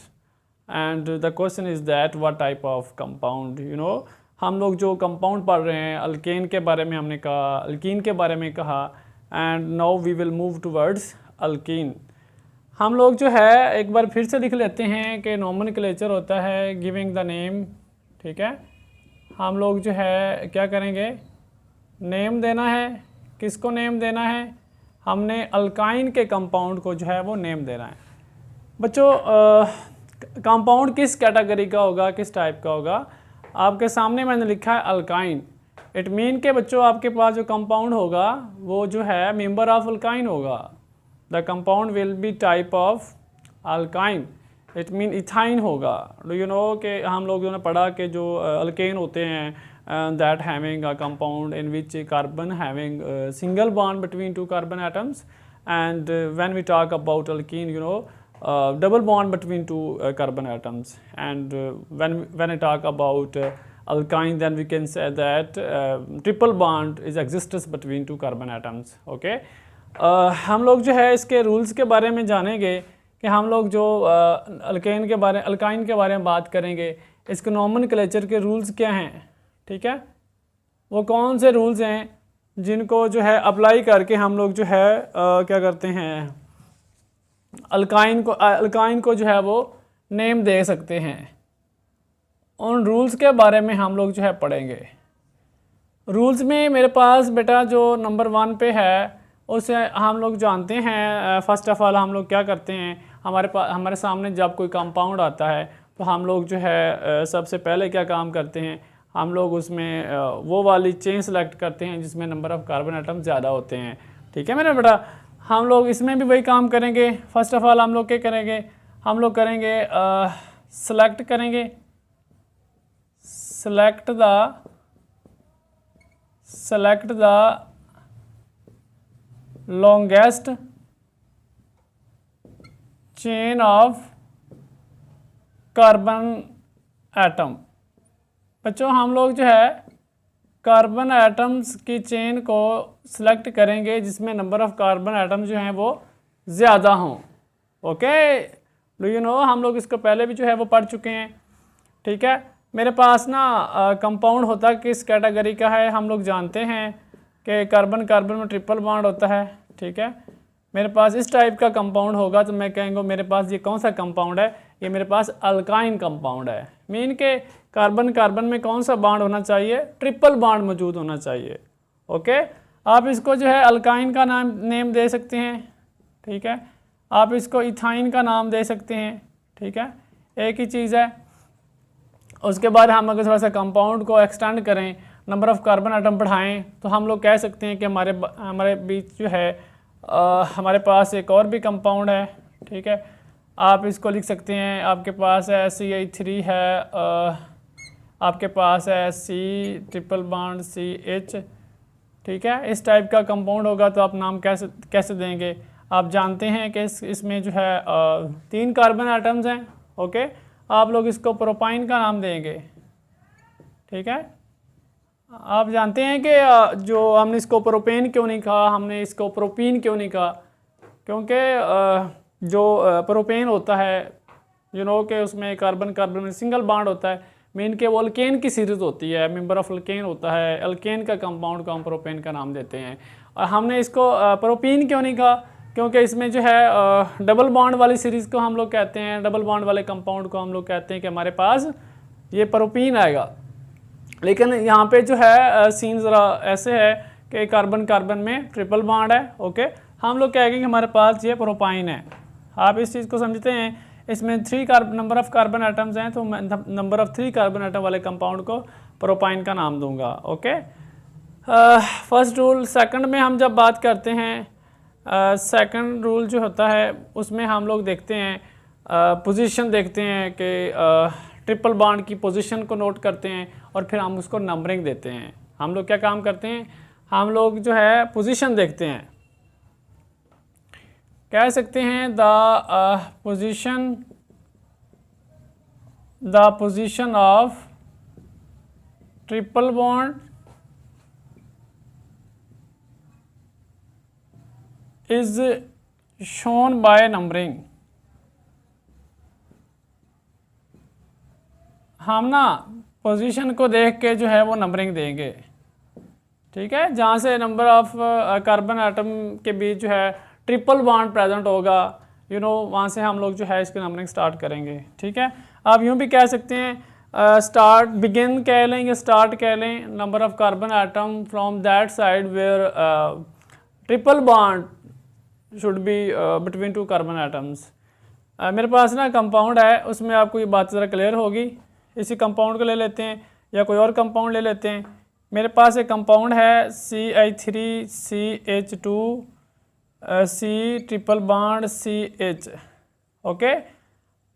and the question is that what type of compound, you know. हम लोग जो कंपाउंड पढ़ रहे हैं, अल्केन के बारे में हमने कहा, अल्कीन के बारे में कहा, and now we will move towards alkene. हम लोग जो है एक बार फिर से लिख लेते हैं कि नोमेनक्लेचर होता है गिविंग द नेम, ठीक है। हम लोग जो है क्या करेंगे, नेम देना है। किसको नेम देना है, हमने अल्काइन के कंपाउंड को जो है वो नेम देना है। बच्चों कंपाउंड किस कैटेगरी का होगा, किस टाइप का होगा, आपके सामने मैंने लिखा है अल्काइन। इट मीन के बच्चों आपके पास जो कंपाउंड होगा वो जो है मेंबर ऑफ अल्काइन होगा। The compound will be type of alkyne, it mean ethyne होगा। डू यू नो कि हम लोगों ने पढ़ा कि जो अल्केन होते हैं that having a compound in which carbon having single bond between two carbon atoms, and when we talk about alkene you know double bond between two carbon atoms, and when I talk about alkyne, then we can say that triple bond is exists between two carbon atoms. Okay, हम लोग जो है इसके rules के बारे में जानेंगे कि हम लोग जो अल्काइन के बारे में बात करेंगे, इसके नोमेनक्लेचर के रूल्स क्या हैं, ठीक है। वो कौन से रूल्स हैं जिनको जो है अप्लाई करके हम लोग जो है क्या करते हैं, अल्काइन को जो है वो नेम दे सकते हैं। उन रूल्स के बारे में हम लोग जो है पढ़ेंगे। रूल्स में मेरे पास बेटा जो नंबर 1 पे है उसे हम लोग जानते हैं। फर्स्ट ऑफ ऑल हम लोग क्या करते हैं, हमारे सामने जब कोई कंपाउंड आता है तो हम लोग जो है सबसे पहले क्या काम करते हैं, हम लोग उसमें वो वाली चेन सेलेक्ट करते हैं जिसमें नंबर ऑफ़ कार्बन आइटम ज़्यादा होते हैं, ठीक है मेरा बेटा। हम लोग इसमें भी वही काम करेंगे। फर्स्ट ऑफ ऑल हम लोग क्या करेंगे, हम लोग करेंगे सेलेक्ट करेंगे, select the longest chain of carbon atom. बच्चों हम लोग जो है कार्बन एटम्स की चेन को सिलेक्ट करेंगे जिसमें नंबर ऑफ़ कार्बन एटम जो हैं वो ज़्यादा हों। ओके, डू यू नो, हम लोग इसको पहले भी जो है वो पढ़ चुके हैं, ठीक है। मेरे पास ना कंपाउंड होता किस कैटेगरी का है, हम लोग जानते हैं कि कार्बन कार्बन में ट्रिपल बॉन्ड होता है, ठीक है। मेरे पास इस टाइप का कंपाउंड होगा तो मैं कहेंगे मेरे पास ये कौन सा कंपाउंड है, ये मेरे पास अल्काइन कंपाउंड है। मीन के कार्बन कार्बन में कौन सा बॉन्ड होना चाहिए, ट्रिपल बॉन्ड मौजूद होना चाहिए। ओके, आप इसको जो है अल्काइन का नेम दे सकते हैं, ठीक है। आप इसको इथाइन का नाम दे सकते हैं, ठीक है, एक ही चीज़ है। उसके बाद हम अगर थोड़ा सा कंपाउंड को एक्सटेंड करें, नंबर ऑफ़ कार्बन आइटम बढ़ाएं, तो हम लोग कह सकते हैं कि हमारे बीच जो है हमारे पास एक और भी कंपाउंड है, ठीक है। आप इसको लिख सकते हैं, आपके पास है CH3 है, आपके पास है C ट्रिपल बॉन्ड CH, ठीक है। इस टाइप का कंपाउंड होगा तो आप नाम कैसे देंगे, आप जानते हैं कि इसमें जो है 3 कार्बन आइटम्स हैं। ओके, आप लोग इसको प्रोपाइन का नाम देंगे, ठीक है। आप जानते हैं कि जो हमने इसको प्रोपेन क्यों नहीं कहा, हमने इसको प्रोपीन क्यों नहीं कहा, क्योंकि जो प्रोपेन होता है यू नो कि उसमें कार्बन कार्बन में सिंगल बॉन्ड होता है, मीन के वो अल्केन की सीरीज़ होती है, मेंबर ऑफ अल्केन होता है, अल्केन का कंपाउंड को हम प्रोपेन का नाम देते हैं। और हमने इसको प्रोपीन क्यों नहीं कहा, क्योंकि इसमें जो है डबल बॉन्ड वाली सीरीज़ को हम लोग कहते हैं, डबल बॉन्ड वाले कंपाउंड को हम लोग कहते हैं कि हमारे पास ये प्रोपीन आएगा। लेकिन यहाँ पे जो है सीन ज़रा ऐसे है कि कार्बन कार्बन में ट्रिपल बॉन्ड है। ओके, हम लोग कहेंगे कि हमारे पास ये प्रोपाइन है। आप इस चीज़ को समझते हैं, इसमें 3 नंबर ऑफ़ कार्बन आइटम्स हैं तो मैं नंबर ऑफ़ 3 कार्बन आइटम वाले कंपाउंड को प्रोपाइन का नाम दूंगा। Okay, first rule. सेकंड में हम जब बात करते हैं, सेकंड रूल जो होता है उसमें हम लोग देखते हैं पोजीशन देखते हैं कि ट्रिपल बॉन्ड की पोजीशन को नोट करते हैं और फिर हम उसको नंबरिंग देते हैं। हम लोग क्या काम करते हैं, हम लोग जो है पोजीशन देखते हैं, कह सकते हैं the position of triple bond is shown by numbering. हम ना पोजीशन को देख के जो है वो नंबरिंग देंगे, ठीक है। जहाँ से नंबर ऑफ कार्बन आइटम के बीच जो है ट्रिपल बॉन्ड प्रेजेंट होगा, वहाँ से हम लोग जो है इसकी नंबरिंग स्टार्ट करेंगे। ठीक है, आप यूँ भी कह सकते हैं स्टार्ट बिगिन कह लें या स्टार्ट कह लें, number of carbon atom from that side where triple bond should be between two carbon atoms. मेरे पास ना कंपाउंड है, उसमें आपको ये बात ज़रा क्लियर होगी। इसी कंपाउंड को ले लेते हैं या कोई और कंपाउंड ले लेते हैं। मेरे पास एक कंपाउंड है CH3CH2 C triple bond CH। Okay,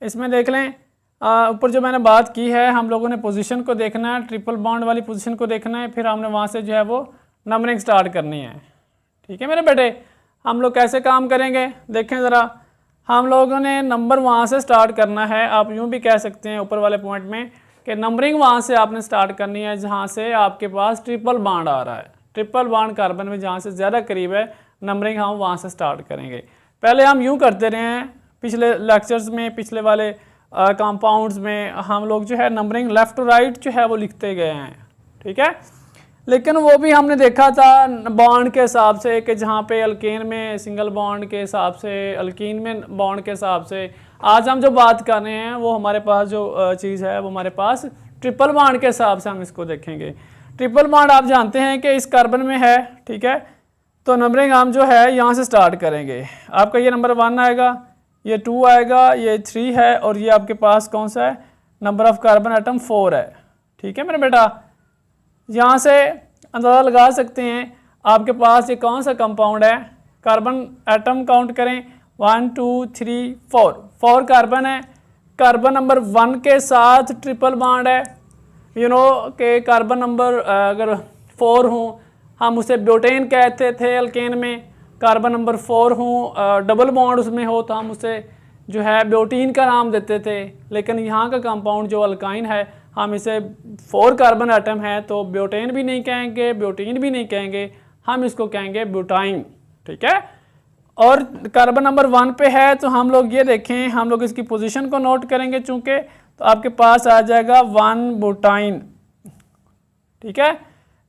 इसमें देख लें ऊपर जो मैंने बात की है, हम लोगों ने पोजीशन को देखना है, ट्रिपल बॉन्ड वाली पोजीशन को देखना है, फिर हमने वहाँ से जो है वो नंबरिंग स्टार्ट करनी है। ठीक है मेरे बेटे, हम लोग कैसे काम करेंगे देखें ज़रा। हम लोगों ने नंबर वहाँ से स्टार्ट करना है। आप यूँ भी कह सकते हैं ऊपर वाले पॉइंट में कि नंबरिंग वहाँ से आपने स्टार्ट करनी है जहाँ से आपके पास ट्रिपल बॉन्ड आ रहा है। ट्रिपल बॉन्ड कार्बन में जहाँ से ज़्यादा करीब है, नंबरिंग हम वहाँ से स्टार्ट करेंगे। पहले हम यूँ करते रहे हैं, पिछले लेक्चर्स में, पिछले वाले कंपाउंड्स में हम लोग जो है नंबरिंग लेफ़्ट टू राइट जो है वो लिखते गए हैं। ठीक है, लेकिन वो भी हमने देखा था बॉन्ड के हिसाब से कि जहाँ पे अल्केन में सिंगल बॉन्ड के हिसाब से, अल्कीन में बॉन्ड के हिसाब से। आज हम जो बात कर रहे हैं वो हमारे पास जो चीज़ है वो हमारे पास ट्रिपल बॉन्ड के हिसाब से हम इसको देखेंगे। ट्रिपल बॉन्ड आप जानते हैं कि इस कार्बन में है। ठीक है, तो नंबरिंग हम जो है यहाँ से स्टार्ट करेंगे। आपका ये नंबर 1 आएगा, ये 2 आएगा, ये 3 है और ये आपके पास कौन सा है, नंबर ऑफ कार्बन एटम 4 है। ठीक है मेरे बेटा, यहाँ से अंदाज़ा लगा सकते हैं आपके पास ये कौन सा कंपाउंड है। कार्बन एटम काउंट करें, 1 2 3 4 कार्बन है। कार्बन नंबर 1 के साथ ट्रिपल बॉन्ड है। कि कार्बन नंबर अगर 4 हों, हम उसे ब्यूटेन कहते थे अल्केन में। कार्बन नंबर 4 हों, डबल बॉन्ड उसमें हो तो हम उसे जो है ब्यूटीन का नाम देते थे। लेकिन यहाँ का कंपाउंड जो अल्काइन है, हम इसे 4 कार्बन एटम है तो ब्यूटेन भी नहीं कहेंगे, ब्यूटीन भी नहीं कहेंगे, हम इसको कहेंगे ब्यूटाइन। ठीक है, और कार्बन नंबर 1 पे है तो हम लोग ये देखें, हम लोग इसकी पोजीशन को नोट करेंगे चूँकि, तो आपके पास आ जाएगा 1 ब्यूटाइन। ठीक है,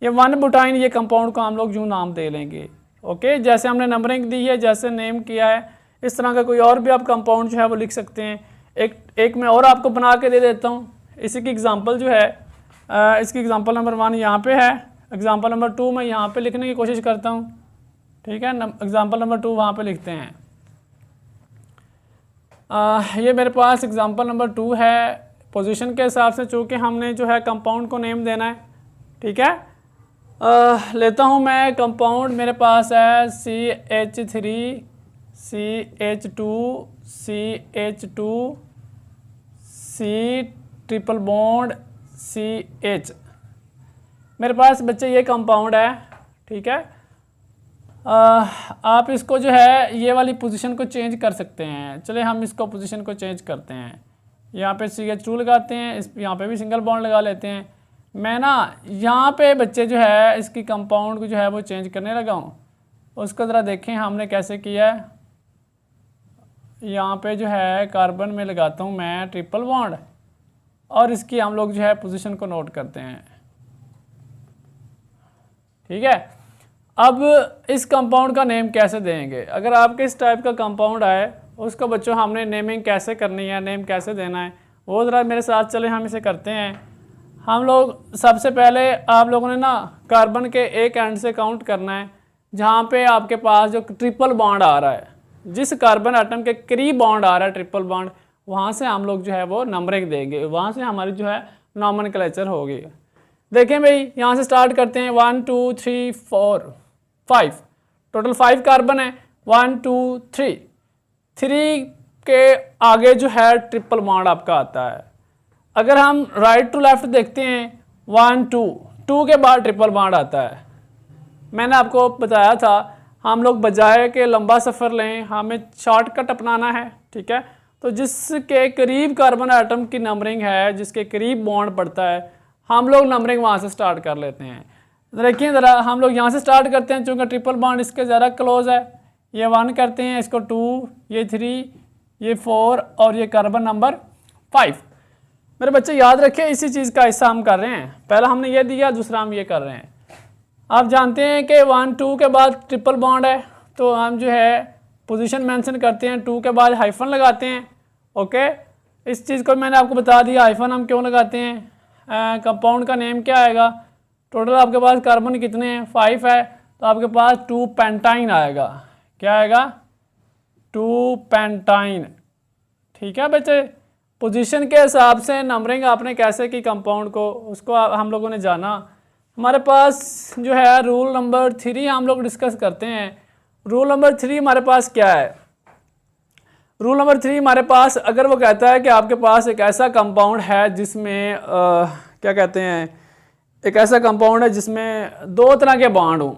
ये 1 ब्यूटाइन, ये कंपाउंड को हम लोग यूँ नाम दे लेंगे। ओके, जैसे हमने नंबरिंग दी है, जैसे नेम किया है, इस तरह का कोई और भी आप कंपाउंड जो है वो लिख सकते हैं। एक मैं और आपको बना के दे देता हूँ। इसी की एग्जांपल जो है, इसकी एग्जांपल नंबर 1 यहाँ पे है, एग्जांपल नंबर 2 मैं यहाँ पे लिखने की कोशिश करता हूँ। ठीक है, एग्जांपल नंबर 2 वहाँ पे लिखते हैं। ये मेरे पास एग्जांपल नंबर 2 है। पोजीशन के हिसाब से चूँकि हमने जो है कंपाउंड को नेम देना है। ठीक है, लेता हूँ मैं कंपाउंड, मेरे पास है CH3 CH2 CH2 C triple bond CH। मेरे पास बच्चे ये कंपाउंड है। ठीक है, आप इसको जो है ये वाली पोजीशन को चेंज कर सकते हैं। चले हम इसको पोजीशन को चेंज करते हैं। यहाँ पे CH2 लगाते हैं, इस यहाँ पे भी सिंगल बॉन्ड लगा लेते हैं। मैं ना यहाँ पे बच्चे जो है इसकी कंपाउंड को जो है वो चेंज करने लगा हूँ। उसको ज़रा देखें हमने कैसे किया है। यहाँ पे जो है कार्बन में लगाता हूँ मैं ट्रिपल बॉन्ड और इसकी हम लोग जो है पोजीशन को नोट करते हैं। ठीक है, अब इस कंपाउंड का नेम कैसे देंगे। अगर आपके इस टाइप का कंपाउंड आए, उसको बच्चों हमने नेमिंग कैसे करनी है, नेम कैसे देना है, वो ज़रा मेरे साथ चले हम इसे करते हैं। हम लोग सबसे पहले आप लोगों ने ना कार्बन के एक एंड से काउंट करना है जहाँ पे आपके पास जो ट्रिपल बॉन्ड आ रहा है, जिस कार्बन एटम के करीब बॉन्ड आ रहा है ट्रिपल बॉन्ड, वहाँ से हम लोग जो है वो नंबरिंग देंगे, वहाँ से हमारी जो है नॉमेनक्लेचर होगी। देखें भाई, यहाँ से स्टार्ट करते हैं 1 2 3 4 5, टोटल 5 कार्बन है। 1 2 3 के आगे जो है ट्रिपल बॉन्ड आपका आता है। अगर हम राइट टू लेफ्ट देखते हैं 1 2 के बाद ट्रिपल बॉन्ड आता है। मैंने आपको बताया था हम लोग बजाय के लंबा सफ़र लें, हमें शॉर्टकट अपनाना है। ठीक है, तो जिसके करीब कार्बन एटम की नंबरिंग है, जिसके करीब बॉन्ड पड़ता है, हम लोग नंबरिंग वहाँ से स्टार्ट कर लेते हैं। देखिए ज़रा, हम लोग यहाँ से स्टार्ट करते हैं चूँकि ट्रिपल बॉन्ड इसके ज़्यादा क्लोज है। ये 1 करते हैं, इसको 2, ये 3, ये 4 और ये कार्बन नंबर 5। मेरे बच्चे याद रखें, इसी चीज़ का हिस्सा हम कर रहे हैं। पहला हमने ये दिया, दूसरा हम ये कर रहे हैं। आप जानते हैं कि 1 2 के बाद ट्रिपल बॉन्ड है, तो हम जो है पोजीशन मेंशन करते हैं, 2 के बाद हाइफन लगाते हैं। ओके, इस चीज़ को मैंने आपको बता दिया हाइफन हम क्यों लगाते हैं। कंपाउंड का नेम क्या आएगा, टोटल आपके पास कार्बन कितने हैं, 5 है, तो आपके पास 2 पेंटाइन आएगा। क्या आएगा, 2 पेंटाइन। ठीक है बच्चे, पोजीशन के हिसाब से नंबरिंग आपने कैसे की कंपाउंड को, उसको हम लोगों ने जाना। हमारे पास जो है रूल नंबर 3 हम लोग डिस्कस करते हैं। रूल नंबर 3 हमारे पास क्या है, रूल नंबर 3 हमारे पास अगर वो कहता है कि आपके पास एक ऐसा कंपाउंड है जिसमें क्या कहते हैं, एक ऐसा कंपाउंड है जिसमें 2 तरह के बॉन्ड हो,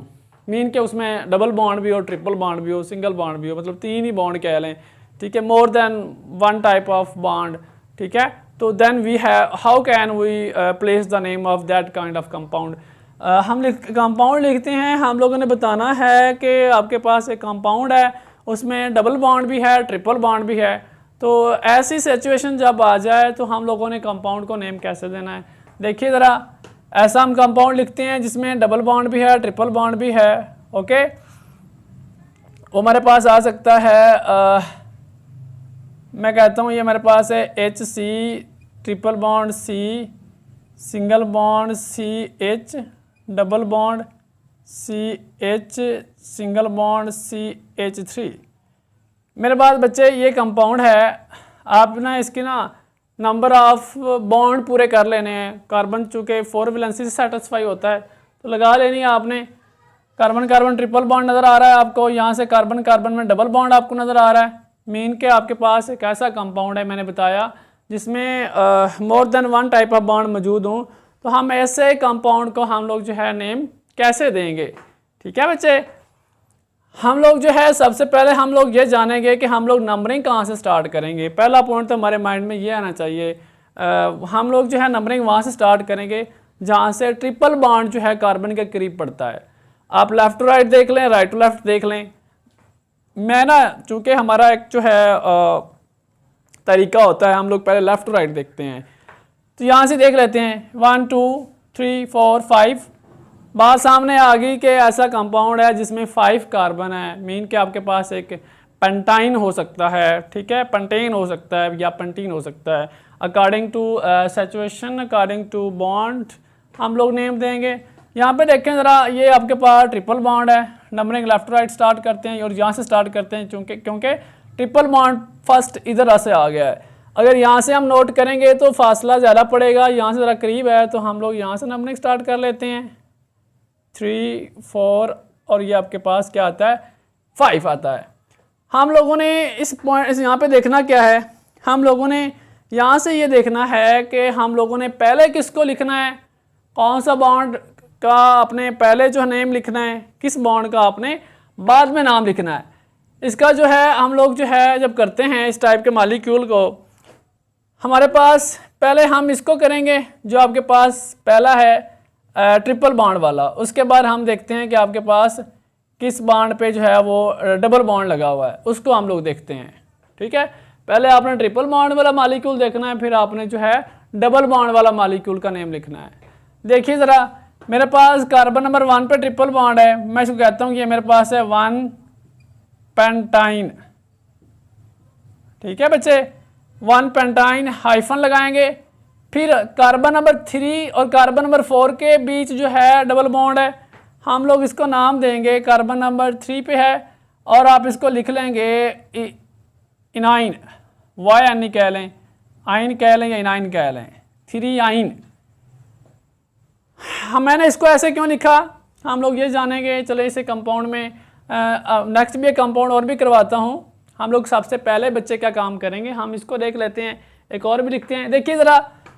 मीन के उसमें डबल बॉन्ड भी हो, ट्रिपल बॉन्ड भी हो, सिंगल बॉन्ड भी हो, मतलब 3 ही बॉन्ड कह लें। ठीक है, more than 1 type of bond. ठीक है, तो then we have how can we place the name of that kind of compound. हम कंपाउंड लिखते हैं, हम लोगों ने बताना है कि आपके पास एक कंपाउंड है, उसमें डबल बॉन्ड भी है, ट्रिपल बॉन्ड भी है। तो ऐसी सिचुएशन जब आ जाए तो हम लोगों ने कंपाउंड को नेम कैसे देना है, देखिए ज़रा। ऐसा हम कंपाउंड लिखते हैं जिसमें डबल बॉन्ड भी है, ट्रिपल बॉन्ड भी है। ओके, वो हमारे पास आ सकता है मैं कहता हूँ ये मेरे पास है HC, triple bond C, single bond CH, double bond CH, single bond CH3। मेरे पास बच्चे ये कंपाउंड है, आप ना इसकी ना नंबर ऑफ बॉन्ड पूरे कर लेने हैं। कार्बन चूँकि 4 वैलेंसी से सेटिस्फाई होता है तो लगा लेनी है आपने। कार्बन कार्बन ट्रिपल बॉन्ड नज़र आ रहा है आपको, यहाँ से कार्बन कार्बन में डबल बॉन्ड आपको नज़र आ रहा है। मीन के आपके पास एक ऐसा कंपाउंड है, मैंने बताया, जिसमें मोर देन 1 टाइप ऑफ बॉन्ड मौजूद हों। तो हम ऐसे कंपाउंड को हम लोग जो है नेम कैसे देंगे। ठीक है बच्चे, हम लोग जो है सबसे पहले हम लोग ये जानेंगे कि हम लोग नंबरिंग कहाँ से स्टार्ट करेंगे। पहला पॉइंट तो हमारे माइंड में ये आना चाहिए, हम लोग जो है नंबरिंग वहाँ से स्टार्ट करेंगे जहाँ से ट्रिपल बॉन्ड जो है कार्बन के करीब पड़ता है। आप लेफ़्ट टू राइट देख लें, राइट टू लेफ़्ट देख लें। मैं ना चूँकि हमारा एक जो है तरीका होता है, हम लोग पहले लेफ़्ट टू राइट देखते हैं। तो यहाँ से देख लेते हैं 1 2 3 4 5, बात सामने आ गई कि ऐसा कंपाउंड है जिसमें 5 कार्बन है। मीन के आपके पास एक पेंटाइन हो सकता है, ठीक है, पेंटेन हो सकता है या पेंटीन हो सकता है। According to saturation, according to bond हम लोग नेम देंगे। यहाँ पे देखें ज़रा, ये आपके पास ट्रिपल बॉन्ड है। नंबरिंग लेफ्ट राइट स्टार्ट करते हैं और यहाँ से स्टार्ट करते हैं क्योंकि ट्रिपल बॉन्ड फर्स्ट इधर से आ गया है। अगर यहाँ से हम नोट करेंगे तो फासला ज़्यादा पड़ेगा, यहाँ से ज़रा करीब है, तो हम लोग यहाँ से नंबरिंग स्टार्ट कर लेते हैं 3 4 और ये आपके पास क्या आता है 5 आता है। हम लोगों ने इस पॉइंट यहाँ पे देखना क्या है, हम लोगों ने यहाँ से ये देखना है कि हम लोगों ने पहले किसको लिखना है, कौन सा बॉन्ड का आपने पहले जो नेम लिखना है, किस बॉन्ड का आपने बाद में नाम लिखना है। इसका जो है हम लोग जो है जब करते हैं इस टाइप के मॉलिक्यूल को, हमारे पास पहले हम इसको करेंगे जो आपके पास पहला है ट्रिपल बॉन्ड वाला। उसके बाद हम देखते हैं कि आपके पास किस बॉन्ड पे जो है वो डबल बॉन्ड लगा हुआ है, उसको हम लोग देखते हैं। ठीक है, पहले आपने ट्रिपल बॉन्ड वाला मॉलिक्यूल देखना है, फिर आपने जो है डबल बॉन्ड वाला मॉलिक्यूल का नेम लिखना है। देखिए ज़रा, मेरे पास कार्बन नंबर 1 पे ट्रिपल बॉन्ड है, मैं इसको कहता हूँ कि ये मेरे पास है 1 पेंटाइन। ठीक है बच्चे, 1 पेंटाइन हाइफन लगाएंगे। फिर कार्बन नंबर 3 और कार्बन नंबर 4 के बीच जो है डबल बॉन्ड है, हम लोग इसको नाम देंगे कार्बन नंबर 3 पे है और आप इसको लिख लेंगे इनाइन, YN कह लें, आइन कह लें या इनाइन कह लें, 3 आइन। मैंने इसको ऐसे क्यों लिखा हम लोग ये जानेंगे। चले इसे कंपाउंड में नेक्स्ट भी एक कंपाउंड और भी करवाता हूँ। हम लोग सबसे पहले बच्चे क्या काम करेंगे, हम इसको देख लेते हैं, एक और भी लिखते हैं। देखिए ज़रा,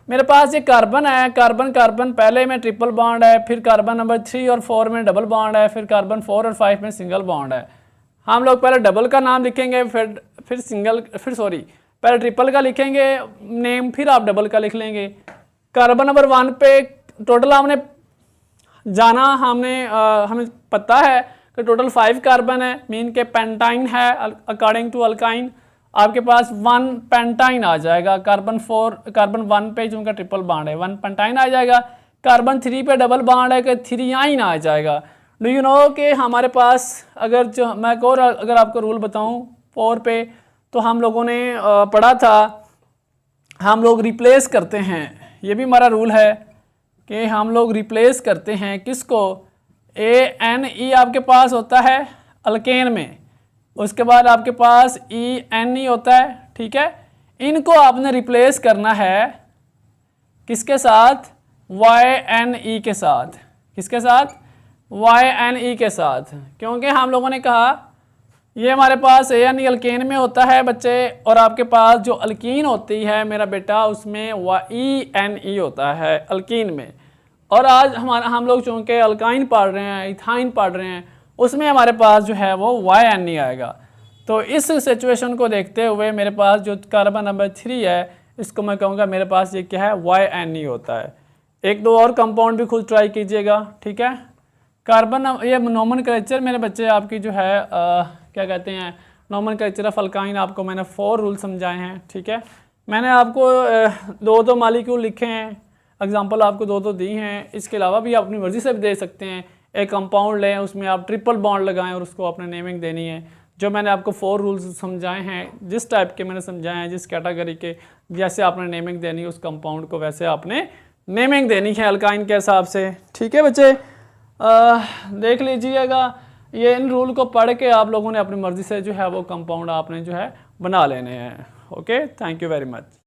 मेरे पास ये कार्बन है, कार्बन कार्बन पहले में ट्रिपल बॉन्ड है, फिर कार्बन नंबर 3 और 4 में डबल बॉन्ड है, फिर कार्बन 4 और 5 में सिंगल बॉन्ड है। हम लोग पहले डबल का नाम लिखेंगे, फिर पहले ट्रिपल का लिखेंगे नेम, फिर आप डबल का लिख लेंगे। कार्बन नंबर 1 पे टोटल हमने जाना, हमें पता है कि टोटल 5 कार्बन है, मीन के पेंटाइन है। अकॉर्डिंग टू अल्काइन आपके पास 1 पेंटाइन आ जाएगा। कार्बन 1 पे जो उनका ट्रिपल बॉन्ड है 1 पेंटाइन आ जाएगा। कार्बन 3 पे डबल बॉन्ड है कि 3 आइन आ जाएगा। डू यू नो कि हमारे पास अगर जो मैं एक और अगर आपको रूल बताऊं 4 पे, तो हम लोगों ने पढ़ा था, हम लोग रिप्लेस करते हैं, ये भी हमारा रूल है कि हम लोग रिप्लेस करते हैं किसको, ANE आपके पास होता है अल्केन में, उसके बाद आपके पास ENE होता है, ठीक है। इनको आपने रिप्लेस करना है किसके साथ, YNE के साथ, किसके साथ, YNE के साथ, क्योंकि हम लोगों ने कहा ये हमारे पास ANE अल्केन में होता है बच्चे, और आपके पास जो अल्कीन होती है मेरा बेटा उसमें ENE होता है अल्कीन में। और आज हम लोग चूँकि अल्काइन पढ़ रहे हैं, इथाइन पढ़ रहे हैं, उसमें हमारे पास जो है वो YNE आएगा। तो इस सिचुएशन को देखते हुए मेरे पास जो कार्बन नंबर 3 है, इसको मैं कहूँगा मेरे पास ये क्या है, YNE होता है। एक दो और कंपाउंड भी खुद ट्राई कीजिएगा, ठीक है। कार्बन, ये नोमेनक्लेचर मेरे बच्चे आपकी जो है क्या कहते हैं, नोमेनक्लेचर ऑफ अल्काइन, आपको मैंने 4 रूल समझाए हैं, ठीक है। मैंने आपको 2-2 मालिक्यूल लिखे हैं, एग्जांपल आपको 2-2 दी हैं, इसके अलावा भी आप अपनी मर्ज़ी से भी दे सकते हैं। एक कंपाउंड लें, उसमें आप ट्रिपल बॉन्ड लगाएं और उसको आपने नेमिंग देनी है। जो मैंने आपको 4 रूल्स समझाए हैं, जिस टाइप के मैंने समझाए हैं, जिस कैटेगरी के, जैसे आपने नेमिंग देनी है उस कंपाउंड को, वैसे आपने नेमिंग देनी है अल्काइन के हिसाब से, ठीक है बच्चे। देख लीजिएगा, ये इन रूल को पढ़ के आप लोगों ने अपनी मर्ज़ी से जो है वो कंपाउंड आपने जो है बना लेने हैं। Okay, thank you very much.